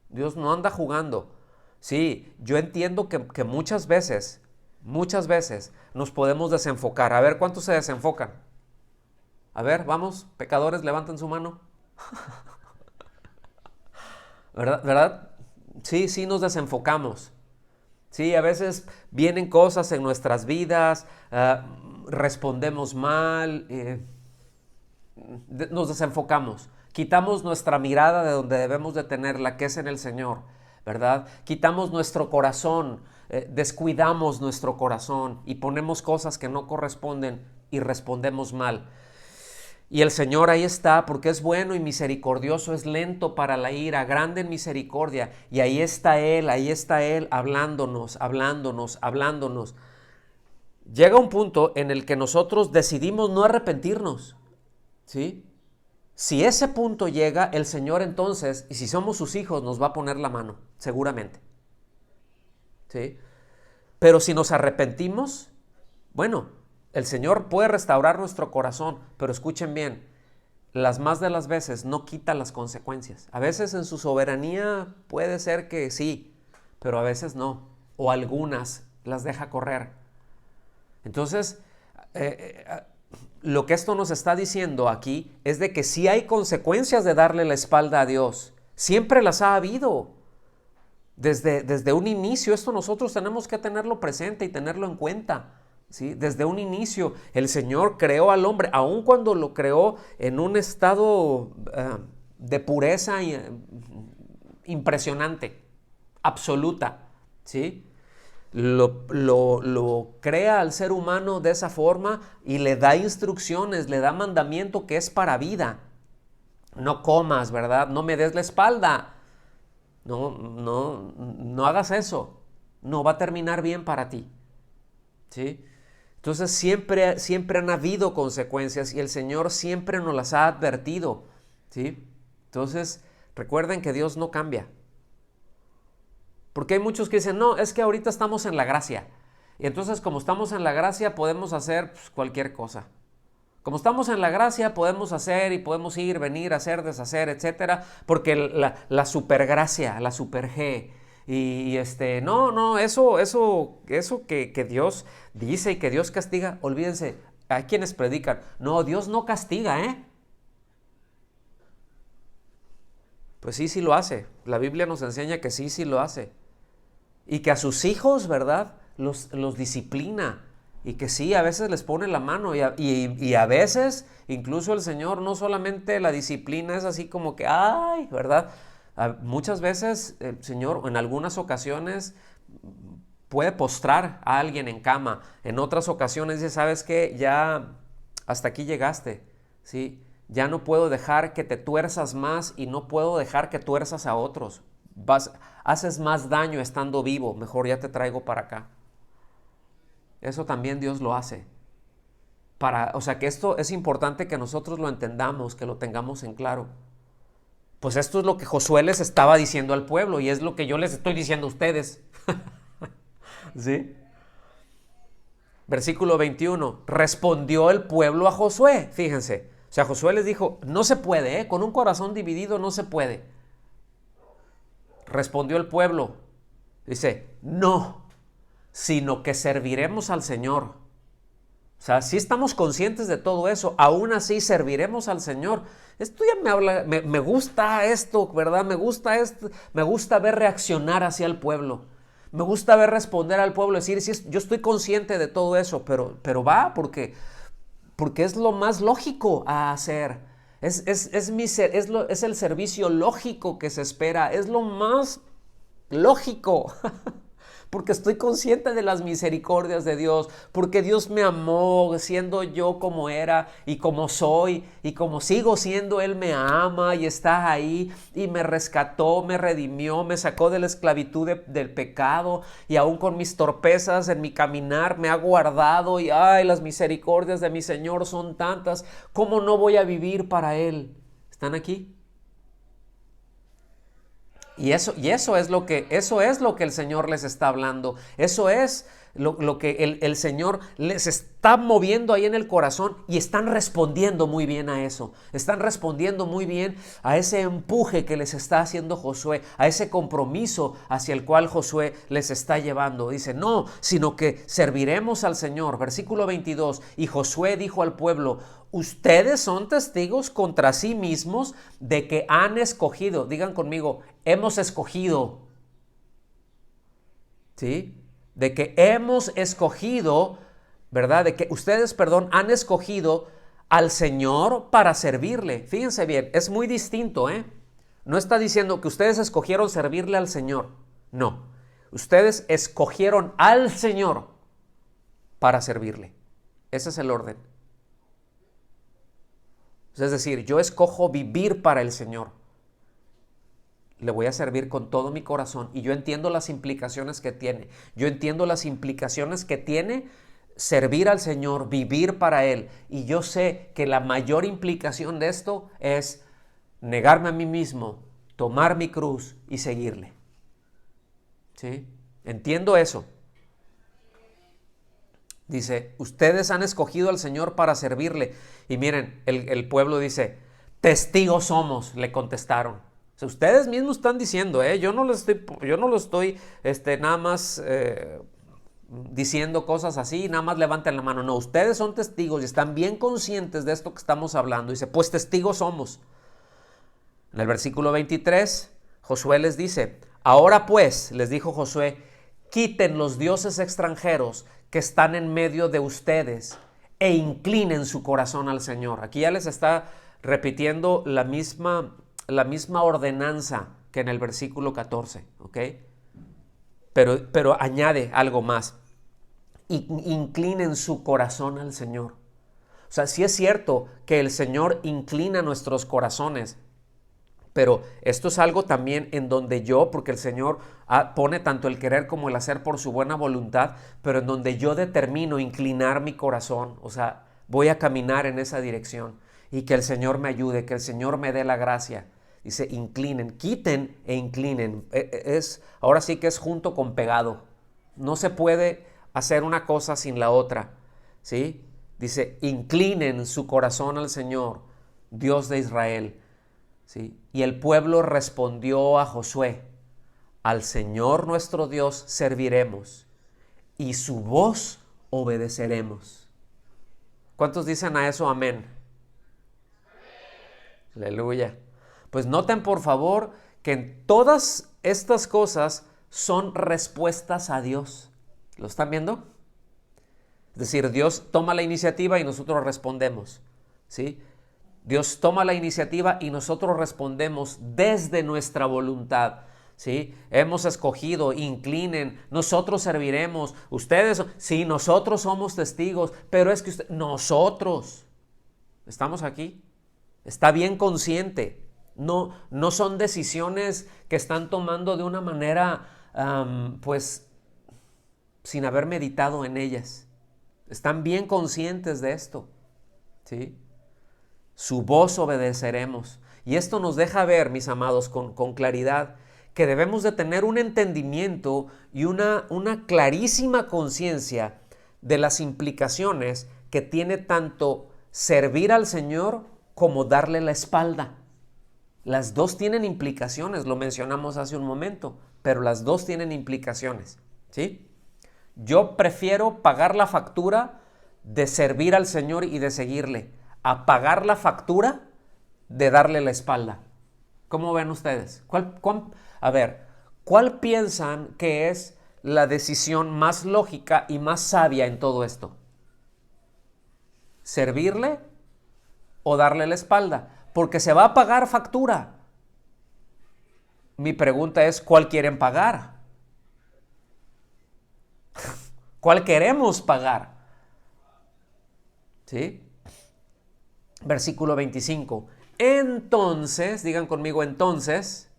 Dios no anda jugando. Sí, yo entiendo que muchas veces nos podemos desenfocar. A ver, ¿cuántos se desenfocan? A ver, vamos, pecadores, levanten su mano. ¿Verdad? ¿Verdad? Sí, sí nos desenfocamos. Sí, a veces vienen cosas en nuestras vidas, respondemos mal, nos desenfocamos. Quitamos nuestra mirada de donde debemos de tenerla, que es en el Señor, ¿verdad? Quitamos nuestro corazón, descuidamos nuestro corazón y ponemos cosas que no corresponden y respondemos mal. Y el Señor ahí está porque es bueno y misericordioso, es lento para la ira, grande en misericordia. Y ahí está Él hablándonos, hablándonos, hablándonos. Llega un punto en el que nosotros decidimos no arrepentirnos, ¿sí? Si ese punto llega, el Señor entonces, y si somos sus hijos, nos va a poner la mano, seguramente, ¿sí? Pero si nos arrepentimos, bueno, el Señor puede restaurar nuestro corazón, pero escuchen bien, las más de las veces no quita las consecuencias. A veces en su soberanía puede ser que sí, pero a veces no, o algunas las deja correr. Entonces, lo que esto nos está diciendo aquí es de que sí hay consecuencias de darle la espalda a Dios. Siempre las ha habido. Desde un inicio, esto nosotros tenemos que tenerlo presente y tenerlo en cuenta. ¿Sí? Desde un inicio, el Señor creó al hombre, aun cuando lo creó en un estado de pureza impresionante, absoluta, ¿sí? Lo crea al ser humano de esa forma y le da instrucciones, le da mandamiento que es para vida. No comas, ¿verdad? No me des la espalda. No hagas eso. No va a terminar bien para ti. ¿Sí? Entonces siempre han habido consecuencias y el Señor siempre nos las ha advertido. ¿Sí? Entonces recuerden que Dios no cambia. Porque hay muchos que dicen, no, es que ahorita estamos en la gracia. Y entonces como estamos en la gracia podemos hacer cualquier cosa. Como estamos en la gracia podemos hacer y podemos ir, venir, hacer, deshacer, etcétera. Porque la supergracia, la super G. Eso que Dios dice y que Dios castiga, olvídense, hay quienes predican, no, Dios no castiga, ¿eh? Pues sí lo hace. La Biblia nos enseña que sí lo hace. Y que a sus hijos, ¿verdad? Los disciplina. Y que sí, a veces les pone la mano. Y a veces, incluso el Señor, no solamente la disciplina es así como que, ay, ¿verdad? Muchas veces el Señor, en algunas ocasiones, puede postrar a alguien en cama. En otras ocasiones dice, ¿sabes qué? Ya hasta aquí llegaste, ¿sí? Ya no puedo dejar que te tuerzas más y no puedo dejar que tuerzas a otros. Haces más daño estando vivo, mejor ya te traigo para acá. Eso también Dios lo hace. O sea que esto es importante que nosotros lo entendamos, que lo tengamos en claro. Pues esto es lo que Josué les estaba diciendo al pueblo y es lo que yo les estoy diciendo a ustedes. ¿Sí? Versículo 21. Respondió el pueblo a Josué. Fíjense. O sea, Josué les dijo, no se puede, ¿eh? Con un corazón dividido no se puede. Respondió el pueblo. Dice, no, sino que serviremos al Señor. O sea, si estamos conscientes de todo eso, aún así serviremos al Señor. Esto ya me habla, me gusta esto, ¿verdad? Me gusta esto, me gusta ver reaccionar hacia el pueblo. Me gusta ver responder al pueblo, decir, sí, yo estoy consciente de todo eso, pero porque es lo más lógico a hacer. Es el servicio lógico que se espera, es lo más lógico. Porque estoy consciente de las misericordias de Dios, porque Dios me amó siendo yo como era y como soy y como sigo siendo, Él me ama y está ahí y me rescató, me redimió, me sacó de la esclavitud del pecado y aún con mis torpezas en mi caminar me ha guardado y ay, las misericordias de mi Señor son tantas, ¿cómo no voy a vivir para Él? ¿Están aquí? Y eso es lo que el Señor les está hablando. Eso es lo que el Señor les está moviendo ahí en el corazón, y están respondiendo muy bien a eso. Están respondiendo muy bien a ese empuje que les está haciendo Josué, a ese compromiso hacia el cual Josué les está llevando. Dice, no, sino que serviremos al Señor. Versículo 22, y Josué dijo al pueblo, ustedes son testigos contra sí mismos de que han escogido. Digan conmigo, hemos escogido. ¿Sí? De que hemos escogido, ¿verdad? De que ustedes, perdón, han escogido al Señor para servirle. Fíjense bien, es muy distinto, ¿eh? No está diciendo que ustedes escogieron servirle al Señor. No, ustedes escogieron al Señor para servirle. Ese es el orden. Es decir, yo escojo vivir para el Señor. Le voy a servir con todo mi corazón, y yo entiendo las implicaciones que tiene. Yo entiendo las implicaciones que tiene servir al Señor, vivir para Él. Y yo sé que la mayor implicación de esto es negarme a mí mismo, tomar mi cruz y seguirle. ¿Sí? Entiendo eso. Dice, ustedes han escogido al Señor para servirle. Y miren, el pueblo dice, testigos somos, le contestaron. O sea, ustedes mismos están diciendo, yo no lo estoy nada más diciendo cosas así, nada más levanten la mano. No, ustedes son testigos y están bien conscientes de esto que estamos hablando. Dice, pues testigos somos. En el versículo 23, Josué les dice, ahora pues, les dijo Josué, quiten los dioses extranjeros que están en medio de ustedes e inclinen su corazón al Señor. Aquí ya les está repitiendo la misma ordenanza que en el versículo 14, ¿ok? Pero añade algo más. Inclinen su corazón al Señor. O sea, sí es cierto que el Señor inclina nuestros corazones, pero esto es algo también en donde yo, porque el Señor pone tanto el querer como el hacer por su buena voluntad, pero en donde yo determino inclinar mi corazón, o sea, voy a caminar en esa dirección, y que el Señor me ayude, que el Señor me dé la gracia. Dice, inclinen, quiten e inclinen. Ahora sí que es junto con pegado. No se puede hacer una cosa sin la otra, ¿sí? Dice, inclinen su corazón al Señor, Dios de Israel. ¿Sí? Y el pueblo respondió a Josué, al Señor nuestro Dios serviremos y su voz obedeceremos. ¿Cuántos dicen a eso amén? Aleluya. Pues noten por favor que en todas estas cosas son respuestas a Dios. ¿Lo están viendo? Es decir, Dios toma la iniciativa y nosotros respondemos, ¿sí? Dios toma la iniciativa y nosotros respondemos desde nuestra voluntad, ¿sí? Hemos escogido, inclinen, nosotros serviremos, ustedes, sí, nosotros somos testigos, pero es que nosotros estamos aquí, está bien consciente, no son decisiones que están tomando de una manera, pues, sin haber meditado en ellas, están bien conscientes de esto, ¿sí? Su voz obedeceremos. Y esto nos deja ver, mis amados, con claridad, que debemos de tener un entendimiento y una clarísima conciencia de las implicaciones que tiene tanto servir al Señor como darle la espalda. Las dos tienen implicaciones, lo mencionamos hace un momento, pero las dos tienen implicaciones, ¿sí? Yo prefiero pagar la factura de servir al Señor y de seguirle, a pagar la factura de darle la espalda. ¿Cómo ven ustedes? ¿Cuál piensan que es la decisión más lógica y más sabia en todo esto? ¿Servirle o darle la espalda? Porque se va a pagar factura. Mi pregunta es, ¿cuál quieren pagar? ¿Cuál queremos pagar? ¿Sí? Versículo 25. Entonces, digan conmigo, entonces,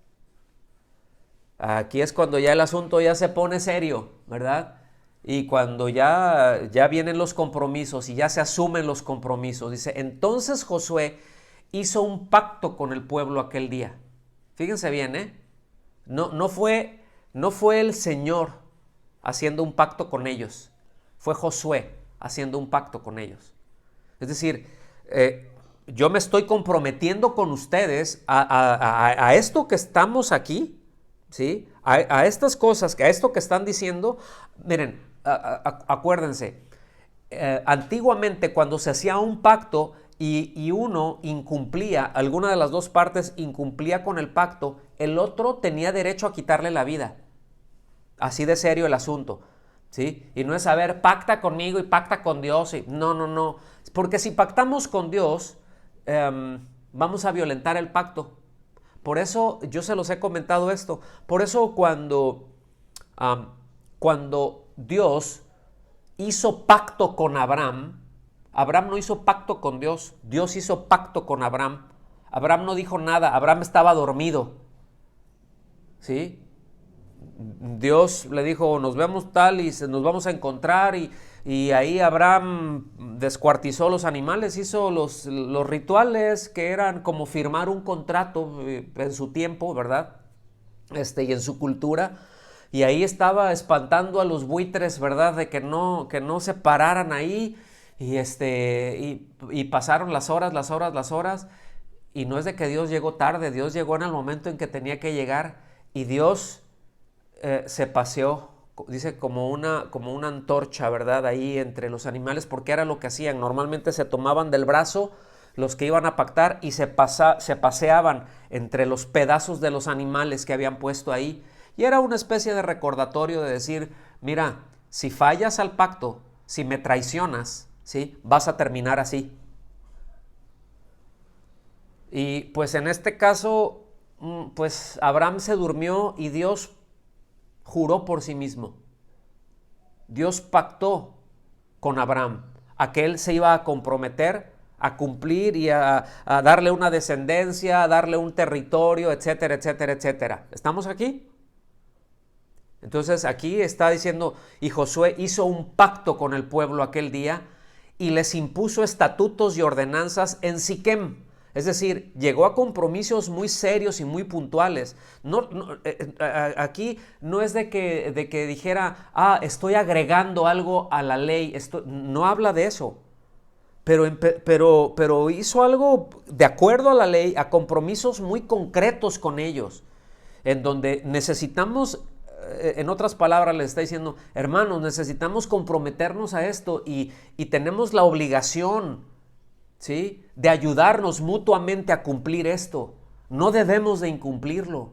aquí es cuando ya el asunto ya se pone serio, ¿verdad? Y cuando ya vienen los compromisos y ya se asumen los compromisos. Dice, entonces Josué hizo un pacto con el pueblo aquel día. Fíjense bien, ¿eh? No fue el Señor haciendo un pacto con ellos. Fue Josué haciendo un pacto con ellos. Es decir, yo me estoy comprometiendo con ustedes a esto que estamos aquí, ¿sí? A estas cosas, a esto que están diciendo. Miren, acuérdense, antiguamente cuando se hacía un pacto y uno incumplía, alguna de las dos partes incumplía con el pacto, el otro tenía derecho a quitarle la vida. Así de serio el asunto, ¿sí? Y no es, a ver, pacta conmigo y pacta con Dios. No, no, no. Porque si pactamos con Dios, vamos a violentar el pacto. Por eso yo se los he comentado esto. Por eso cuando Dios hizo pacto con Abraham, Abraham no hizo pacto con Dios, Dios hizo pacto con Abraham. Abraham no dijo nada, Abraham estaba dormido, ¿sí? Dios le dijo, nos vemos tal y nos vamos a encontrar, y ahí Abraham descuartizó los animales, hizo los rituales que eran como firmar un contrato en su tiempo, ¿verdad? Y en su cultura. Y ahí estaba espantando a los buitres, ¿verdad? De que no se pararan ahí. Y pasaron las horas. Y no es de que Dios llegó tarde, Dios llegó en el momento en que tenía que llegar. Y Dios se paseó, dice, como una antorcha, ¿verdad? Ahí entre los animales, porque era lo que hacían. Normalmente se tomaban del brazo los que iban a pactar y se paseaban entre los pedazos de los animales que habían puesto ahí. Y era una especie de recordatorio de decir, mira, si fallas al pacto, si me traicionas, ¿sí? Vas a terminar así. Y pues en este caso, pues Abraham se durmió y Dios juró por sí mismo. Dios pactó con Abraham a que él se iba a comprometer a cumplir y a darle una descendencia, a darle un territorio, etcétera, etcétera, etcétera. ¿Estamos aquí? Entonces aquí está diciendo, y Josué hizo un pacto con el pueblo aquel día y les impuso estatutos y ordenanzas en Siquem. Es decir, llegó a compromisos muy serios y muy puntuales. Aquí no es de que dijera, estoy agregando algo a la ley. No habla de eso. Pero hizo algo de acuerdo a la ley, a compromisos muy concretos con ellos, en donde necesitamos, en otras palabras, le está diciendo, hermanos, necesitamos comprometernos a esto y tenemos la obligación, ¿sí?, de ayudarnos mutuamente a cumplir esto. No debemos de incumplirlo.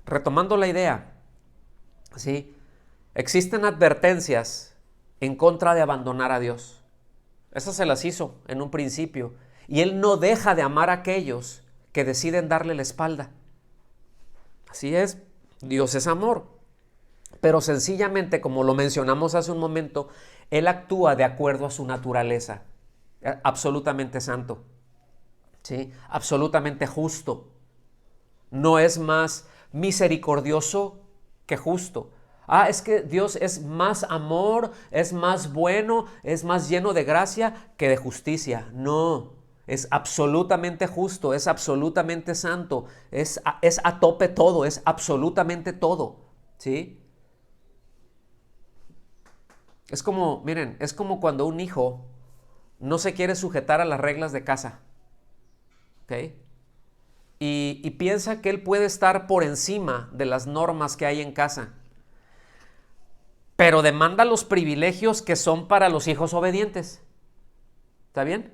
Retomando la idea, ¿sí?, existen advertencias en contra de abandonar a Dios. Esas se las hizo en un principio. Y Él no deja de amar a aquellos que deciden darle la espalda. Así es, Dios es amor. Pero sencillamente, como lo mencionamos hace un momento, Él actúa de acuerdo a su naturaleza. Absolutamente santo, ¿sí?, absolutamente justo. No es más misericordioso que justo. Es que Dios es más amor, es más bueno, es más lleno de gracia que de justicia. No, es absolutamente justo, es absolutamente santo, es a tope todo, es absolutamente todo, ¿sí? Es como, miren, es como cuando un hijo no se quiere sujetar a las reglas de casa, ¿ok? Y piensa que él puede estar por encima de las normas que hay en casa, pero demanda los privilegios que son para los hijos obedientes. ¿Está bien?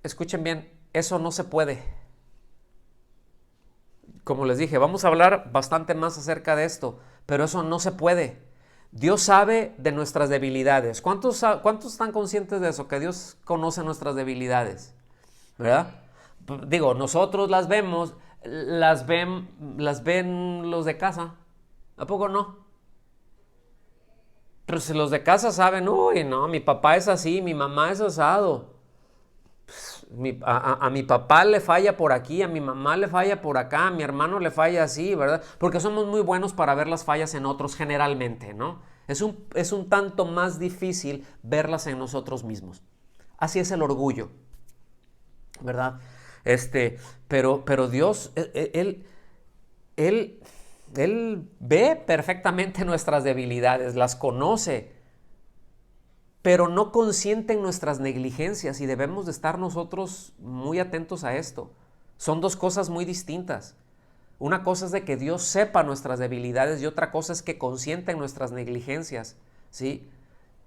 Escuchen bien, eso no se puede. Como les dije, vamos a hablar bastante más acerca de esto, pero eso no se puede. Dios sabe de nuestras debilidades. ¿Cuántos están conscientes de eso? Que Dios conoce nuestras debilidades, ¿verdad? Digo, nosotros las vemos, las ven los de casa. ¿A poco no? Pero si los de casa saben, uy, no, mi papá es así, mi mamá es asado. A mi papá le falla por aquí, a mi mamá le falla por acá, a mi hermano le falla así, ¿verdad? Porque somos muy buenos para ver las fallas en otros generalmente, ¿no? Es un tanto más difícil verlas en nosotros mismos. Así es el orgullo, ¿verdad? Pero Dios, Él Él ve perfectamente nuestras debilidades, las conoce, pero no consiente en nuestras negligencias y debemos de estar nosotros muy atentos a esto. Son dos cosas muy distintas. Una cosa es de que Dios sepa nuestras debilidades y otra cosa es que consienta en nuestras negligencias, ¿sí?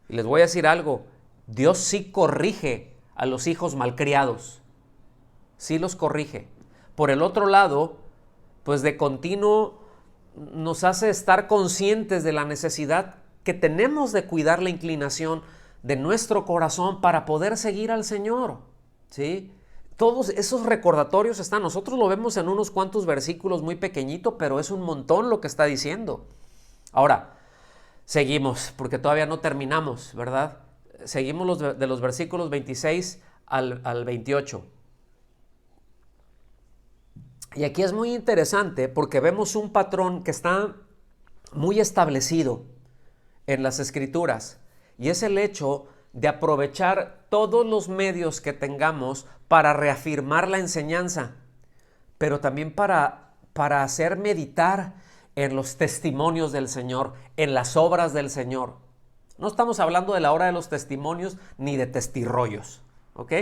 Y les voy a decir algo, Dios sí corrige a los hijos malcriados, sí los corrige. Por el otro lado, pues de continuo nos hace estar conscientes de la necesidad que tenemos de cuidar la inclinación de nuestro corazón para poder seguir al Señor, ¿sí? Todos esos recordatorios están, nosotros lo vemos en unos cuantos versículos muy pequeñito, pero es un montón lo que está diciendo. Ahora, seguimos, porque todavía no terminamos, ¿verdad? Seguimos de los versículos 26 al 28. Y aquí es muy interesante porque vemos un patrón que está muy establecido en las Escrituras y es el hecho de aprovechar todos los medios que tengamos para reafirmar la enseñanza, pero también para hacer meditar en los testimonios del Señor, en las obras del Señor. No estamos hablando de la hora de los testimonios ni de testirrollos, ¿ok?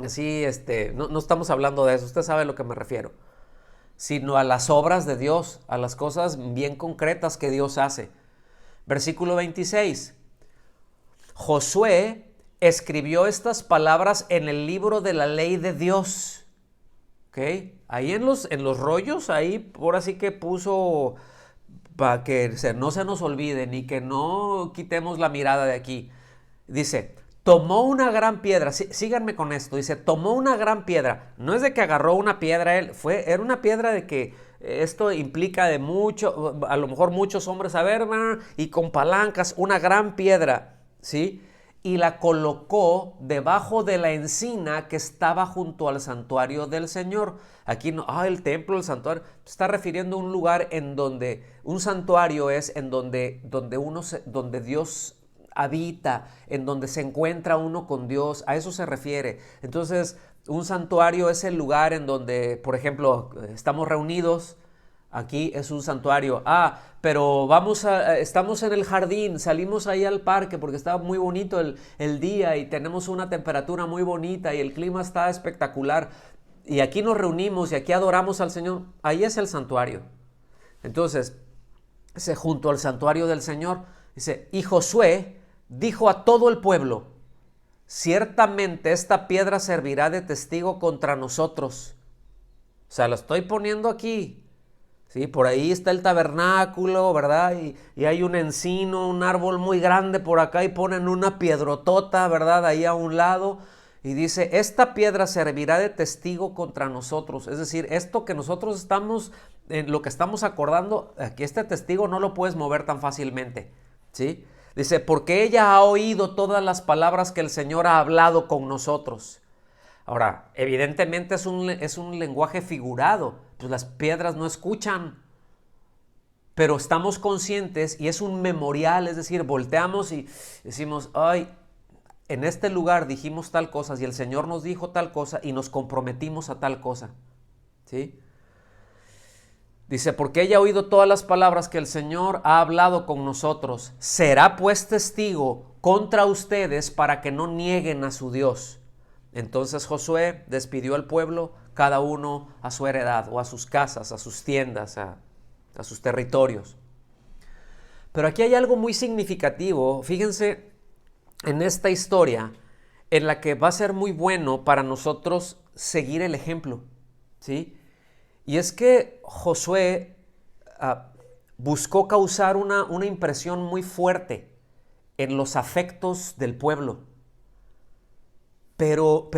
Sí, no estamos hablando de eso, usted sabe a lo que me refiero, sino a las obras de Dios, a las cosas bien concretas que Dios hace. Versículo 26. Josué escribió estas palabras en el libro de la ley de Dios. ¿Ok? Ahí en los rollos, ahí por así que puso para que no se nos olvide ni que no quitemos la mirada de aquí. Dice, tomó una gran piedra, síganme con esto, dice, tomó una gran piedra, no es de que agarró una piedra él, era una piedra de que esto implica de mucho, a lo mejor muchos hombres, a ver, y con palancas, una gran piedra, ¿sí? Y la colocó debajo de la encina que estaba junto al santuario del Señor. Aquí no, el templo, el santuario, está refiriendo a un lugar en donde, un santuario es en donde Dios habita, en donde se encuentra uno con Dios, a eso se refiere. Entonces, un santuario es el lugar en donde, por ejemplo, estamos reunidos. Aquí es un santuario. Pero estamos en el jardín, salimos ahí al parque porque está muy bonito el día y tenemos una temperatura muy bonita y el clima está espectacular. Y aquí nos reunimos y aquí adoramos al Señor. Ahí es el santuario. Entonces, junto al santuario del Señor, dice, y Josué dijo a todo el pueblo, ciertamente esta piedra servirá de testigo contra nosotros. O sea, lo estoy poniendo aquí. Sí, por ahí está el tabernáculo, ¿verdad? Y hay un encino, un árbol muy grande por acá y ponen una piedrotota, ¿verdad? Ahí a un lado. Y dice, esta piedra servirá de testigo contra nosotros. Es decir, esto que nosotros estamos, en lo que estamos acordando, aquí este testigo no lo puedes mover tan fácilmente, ¿sí? Dice, porque ella ha oído todas las palabras que el Señor ha hablado con nosotros. Ahora, evidentemente es un lenguaje figurado, pues las piedras no escuchan, pero estamos conscientes y es un memorial, es decir, volteamos y decimos, en este lugar dijimos tal cosa y el Señor nos dijo tal cosa y nos comprometimos a tal cosa, ¿sí? Dice, porque ella ha oído todas las palabras que el Señor ha hablado con nosotros, será pues testigo contra ustedes para que no nieguen a su Dios. Entonces Josué despidió al pueblo, cada uno a su heredad, o a sus casas, a sus tiendas, a sus territorios. Pero aquí hay algo muy significativo, fíjense en esta historia, en la que va a ser muy bueno para nosotros seguir el ejemplo, ¿sí? Y es que Josué buscó causar una impresión muy fuerte en los afectos del pueblo. Pero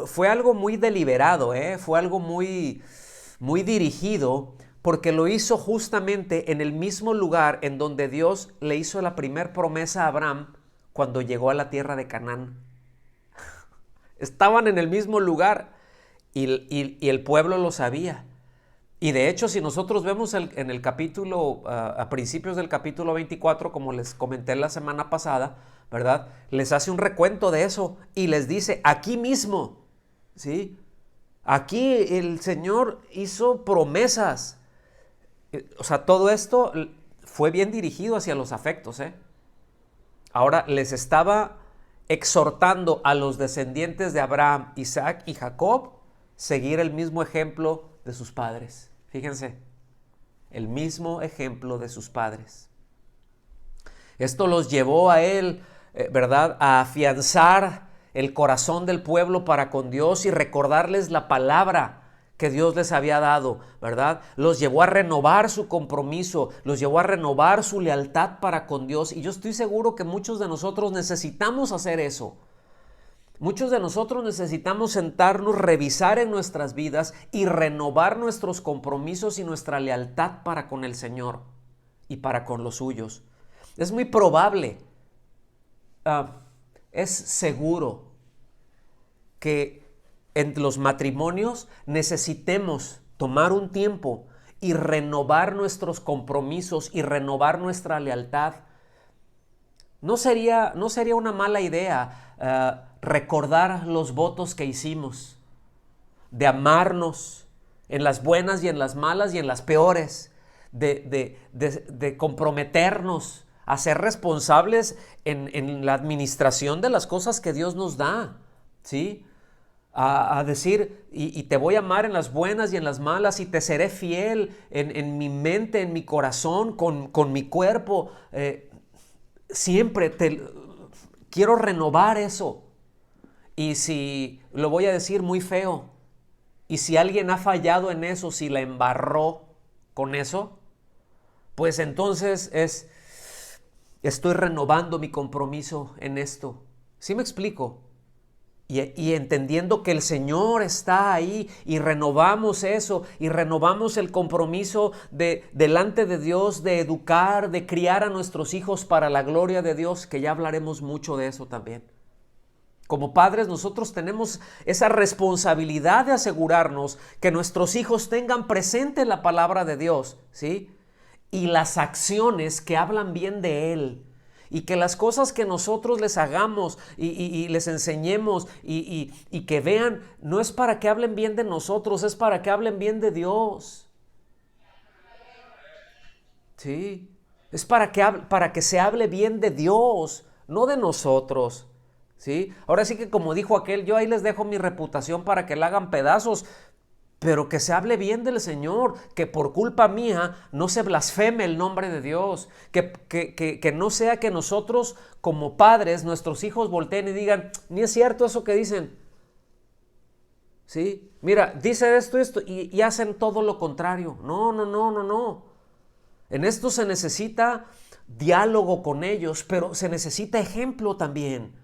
fue algo muy deliberado, fue algo muy, muy dirigido, porque lo hizo justamente en el mismo lugar en donde Dios le hizo la primer promesa a Abraham cuando llegó a la tierra de Canaán. Estaban en el mismo lugar y el pueblo lo sabía. Y de hecho, si nosotros vemos en el capítulo, a principios del capítulo 24, como les comenté la semana pasada, ¿verdad? Les hace un recuento de eso y les dice, aquí mismo, ¿sí? Aquí el Señor hizo promesas O sea, todo esto fue bien dirigido hacia los afectos, ¿eh? Ahora les estaba exhortando a los descendientes de Abraham, Isaac y Jacob seguir el mismo ejemplo de sus padres. Fíjense, el mismo ejemplo de sus padres. Esto los llevó a él, ¿verdad?, a afianzar el corazón del pueblo para con Dios y recordarles la palabra que Dios les había dado, ¿verdad? Los llevó a renovar su compromiso, los llevó a renovar su lealtad para con Dios. Y yo estoy seguro que muchos de nosotros necesitamos hacer eso. Muchos de nosotros necesitamos sentarnos, revisar en nuestras vidas y renovar nuestros compromisos y nuestra lealtad para con el Señor y para con los suyos. Es muy probable, es seguro que en los matrimonios necesitemos tomar un tiempo y renovar nuestros compromisos y renovar nuestra lealtad. No sería una mala idea recordar los votos que hicimos, de amarnos en las buenas y en las malas y en las peores, de comprometernos a ser responsables en la administración de las cosas que Dios nos da, ¿sí? A decir, y te voy a amar en las buenas y en las malas, y te seré fiel en mi mente, en mi corazón, con mi cuerpo. Siempre quiero renovar eso. Y si, lo voy a decir muy feo, y si alguien ha fallado en eso, si la embarró con eso, pues entonces estoy renovando mi compromiso en esto. ¿Sí me explico? Y entendiendo que el Señor está ahí y renovamos eso y renovamos el compromiso delante de Dios de educar, de criar a nuestros hijos para la gloria de Dios, que ya hablaremos mucho de eso también. Como padres nosotros tenemos esa responsabilidad de asegurarnos que nuestros hijos tengan presente la palabra de Dios, ¿sí? Y las acciones que hablan bien de Él. Y que las cosas que nosotros les hagamos y les enseñemos y que vean, no es para que hablen bien de nosotros, es para que hablen bien de Dios. Sí, es para que se hable bien de Dios, no de nosotros. ¿Sí? Ahora sí que como dijo aquel, yo ahí les dejo mi reputación para que la hagan pedazos, pero que se hable bien del Señor, que por culpa mía no se blasfeme el nombre de Dios, que no sea que nosotros como padres, nuestros hijos volteen y digan, ni es cierto eso que dicen. ¿Sí? Mira, dice esto y hacen todo lo contrario. No. En esto se necesita diálogo con ellos, pero se necesita ejemplo también.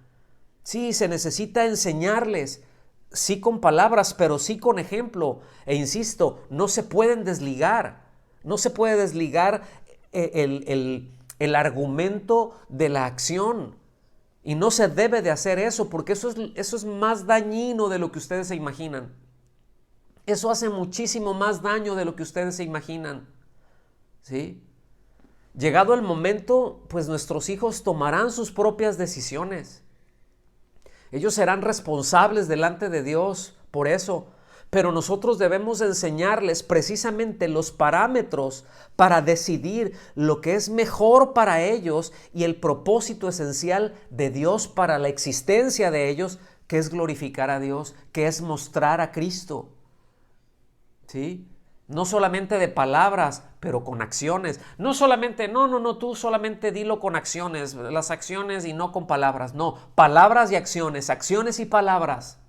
Sí, se necesita enseñarles, sí con palabras, pero sí con ejemplo. E insisto, no se pueden desligar. No se puede desligar el argumento de la acción. Y no se debe de hacer eso, porque eso es más dañino de lo que ustedes se imaginan. Eso hace muchísimo más daño de lo que ustedes se imaginan. ¿Sí? Llegado el momento, pues nuestros hijos tomarán sus propias decisiones. Ellos serán responsables delante de Dios por eso, pero nosotros debemos enseñarles precisamente los parámetros para decidir lo que es mejor para ellos y el propósito esencial de Dios para la existencia de ellos, que es glorificar a Dios, que es mostrar a Cristo. ¿Sí? No solamente de palabras, pero con acciones. No solamente, no, tú solamente dilo con acciones, las acciones y no con palabras. No, palabras y acciones y palabras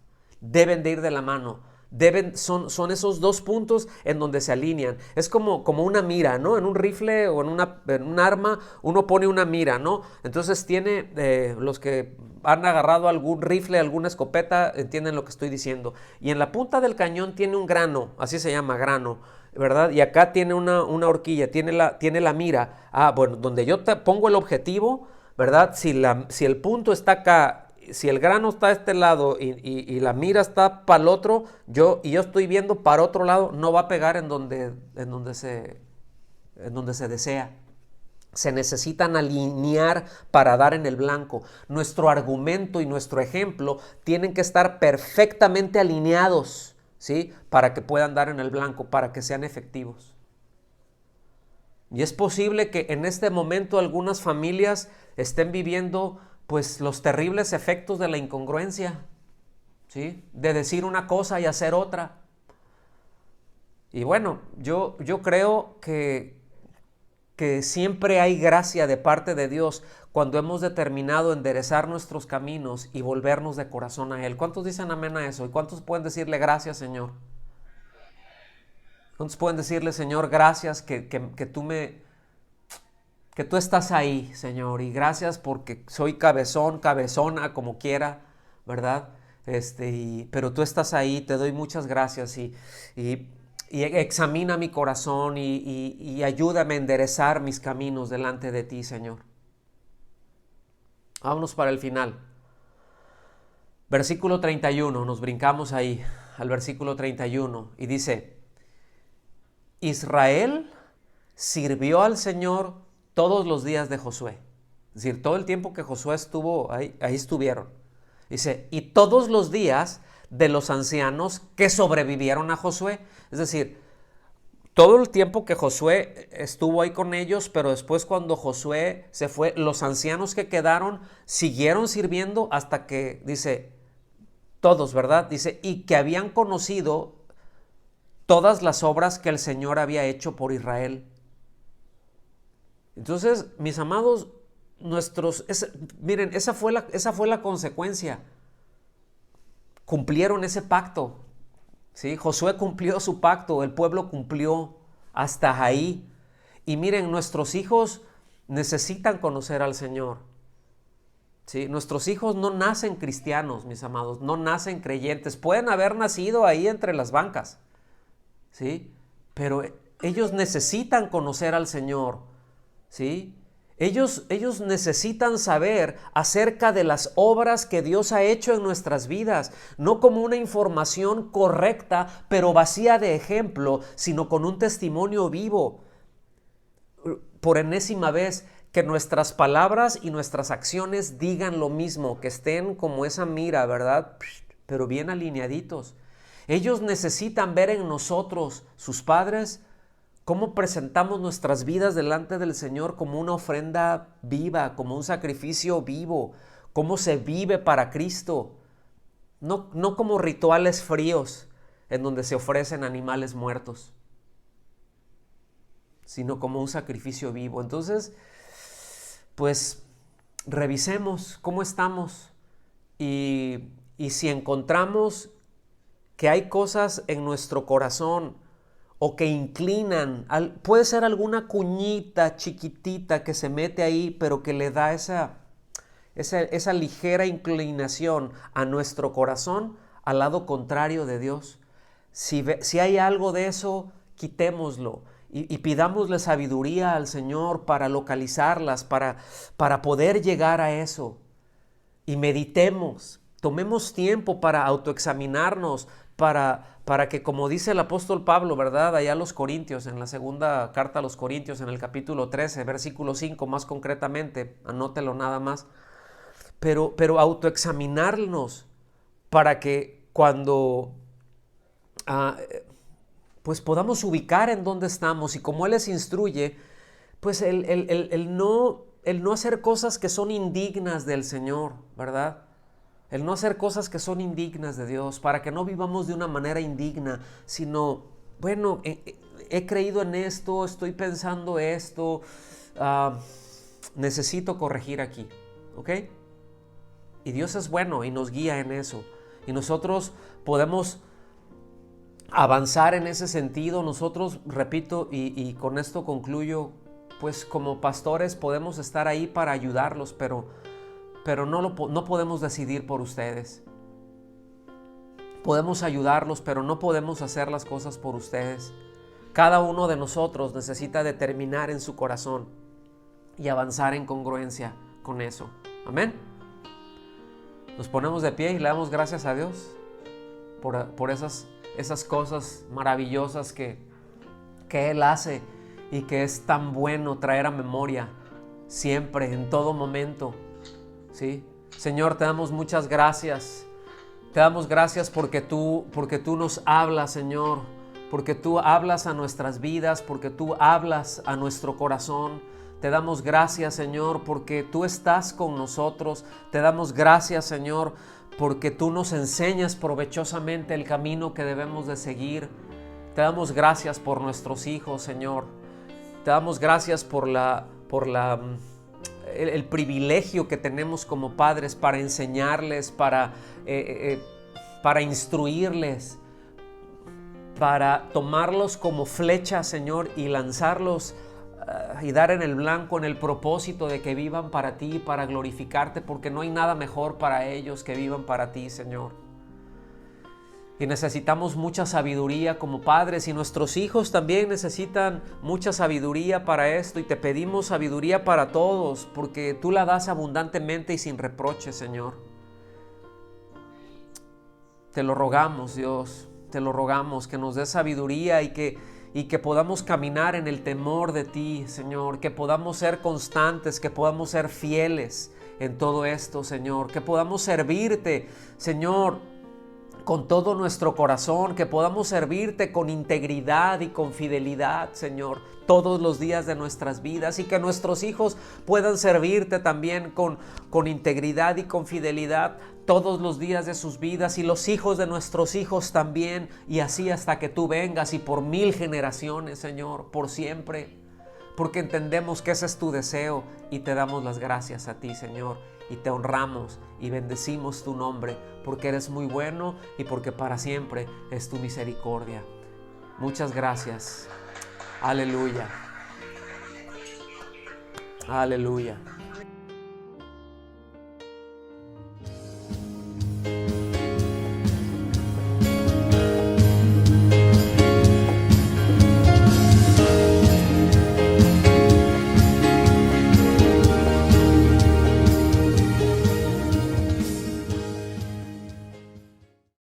deben de ir de la mano. Son esos dos puntos en donde se alinean. Es como una mira, ¿no? En un rifle o en un arma uno pone una mira, ¿no? Entonces tiene, los que han agarrado algún rifle, alguna escopeta, entienden lo que estoy diciendo. Y en la punta del cañón tiene un grano, así se llama, grano, ¿verdad? Y acá tiene una horquilla, tiene la mira. Bueno, donde yo pongo el objetivo, ¿verdad? Si el punto está acá, si el grano está a este lado y la mira está para el otro, yo estoy viendo para otro lado, no va a pegar en donde se desea. Se necesitan alinear para dar en el blanco. Nuestro argumento y nuestro ejemplo tienen que estar perfectamente alineados, ¿sí? Para que puedan dar en el blanco, para que sean efectivos. Y es posible que en este momento algunas familias estén viviendo pues los terribles efectos de la incongruencia, ¿sí? De decir una cosa y hacer otra. Y bueno, yo creo que siempre hay gracia de parte de Dios cuando hemos determinado enderezar nuestros caminos y volvernos de corazón a Él. ¿Cuántos dicen amén a eso? ¿Y cuántos pueden decirle gracias, Señor? ¿Cuántos pueden decirle, Señor, gracias que tú estás ahí, Señor? Y gracias porque soy cabezón, cabezona, como quiera, ¿verdad? Pero tú estás ahí, te doy muchas gracias y examina mi corazón y ayúdame a enderezar mis caminos delante de ti, Señor. Vámonos para el final. Versículo 31, nos brincamos ahí al versículo 31 y dice: Israel sirvió al Señor todos los días de Josué. Es decir, todo el tiempo que Josué estuvo ahí estuvieron. Dice, y todos los días de los ancianos que sobrevivieron a Josué. Es decir, todo el tiempo que Josué estuvo ahí con ellos, pero después cuando Josué se fue, los ancianos que quedaron siguieron sirviendo hasta que, dice, todos, ¿verdad? Dice, y que habían conocido todas las obras que el Señor había hecho por Israel. Entonces, mis amados, miren, esa fue la consecuencia. Cumplieron ese pacto, ¿sí? Josué cumplió su pacto, el pueblo cumplió hasta ahí. Y miren, nuestros hijos necesitan conocer al Señor, ¿sí? Nuestros hijos no nacen cristianos, mis amados, no nacen creyentes. Pueden haber nacido ahí entre las bancas, ¿sí? Pero ellos necesitan conocer al Señor, ¿sí? Ellos necesitan saber acerca de las obras que Dios ha hecho en nuestras vidas, no como una información correcta, pero vacía de ejemplo, sino con un testimonio vivo. Por enésima vez, que nuestras palabras y nuestras acciones digan lo mismo, que estén como esa mira, ¿verdad? Pero bien alineaditos. Ellos necesitan ver en nosotros, sus padres, cómo presentamos nuestras vidas delante del Señor como una ofrenda viva, como un sacrificio vivo, cómo se vive para Cristo, no como rituales fríos en donde se ofrecen animales muertos, sino como un sacrificio vivo. Entonces, pues revisemos cómo estamos y si encontramos que hay cosas en nuestro corazón o que inclinan, puede ser alguna cuñita chiquitita que se mete ahí, pero que le da esa ligera inclinación a nuestro corazón al lado contrario de Dios. Si hay algo de eso, quitémoslo y pidámosle sabiduría al Señor para localizarlas, para poder llegar a eso. Y meditemos, tomemos tiempo para autoexaminarnos, para que, como dice el apóstol Pablo, ¿verdad? Allá a los Corintios, en la segunda carta a los Corintios, en el capítulo 13, versículo 5, más concretamente, anótelo nada más, pero autoexaminarnos para que cuando pues podamos ubicar en dónde estamos y como Él les instruye, pues el no hacer cosas que son indignas del Señor, ¿verdad? El no hacer cosas que son indignas de Dios, para que no vivamos de una manera indigna, sino, bueno, he creído en esto, estoy pensando esto, necesito corregir aquí, ¿ok? Y Dios es bueno y nos guía en eso. Y nosotros podemos avanzar en ese sentido. Nosotros, repito, y con esto concluyo, pues como pastores podemos estar ahí para ayudarlos, pero no podemos decidir por ustedes. Podemos ayudarlos, pero no podemos hacer las cosas por ustedes. Cada uno de nosotros necesita determinar en su corazón y avanzar en congruencia con eso. Amén. Nos ponemos de pie y le damos gracias a Dios por esas cosas maravillosas que Él hace y que es tan bueno traer a memoria siempre, en todo momento. ¿Sí? Señor, te damos muchas gracias. Te damos gracias porque tú nos hablas, Señor, porque tú hablas a nuestras vidas, porque tú hablas a nuestro corazón. Te damos gracias, Señor, porque tú estás con nosotros. Te damos gracias, Señor, porque tú nos enseñas provechosamente el camino que debemos de seguir. Te damos gracias por nuestros hijos, Señor. Te damos gracias por el privilegio que tenemos como padres para enseñarles, para instruirles, para tomarlos como flechas, Señor, y lanzarlos y dar en el blanco en el propósito de que vivan para ti, para glorificarte, porque no hay nada mejor para ellos que vivan para ti, Señor. Y necesitamos mucha sabiduría como padres, y nuestros hijos también necesitan mucha sabiduría para esto, y te pedimos sabiduría para todos, porque tú la das abundantemente y sin reproche, Señor. Te lo rogamos, Dios, te lo rogamos, que nos des sabiduría y que podamos caminar en el temor de ti, Señor, que podamos ser constantes, que podamos ser fieles en todo esto, Señor, que podamos servirte, Señor, con todo nuestro corazón, que podamos servirte con integridad y con fidelidad, Señor, todos los días de nuestras vidas, y que nuestros hijos puedan servirte también con integridad y con fidelidad todos los días de sus vidas, y los hijos de nuestros hijos también, y así hasta que tú vengas, y por 1000 generaciones, Señor, por siempre, porque entendemos que ese es tu deseo, y te damos las gracias a ti, Señor, y te honramos y bendecimos tu nombre, porque eres muy bueno y porque para siempre es tu misericordia. Muchas gracias. Aleluya. Aleluya.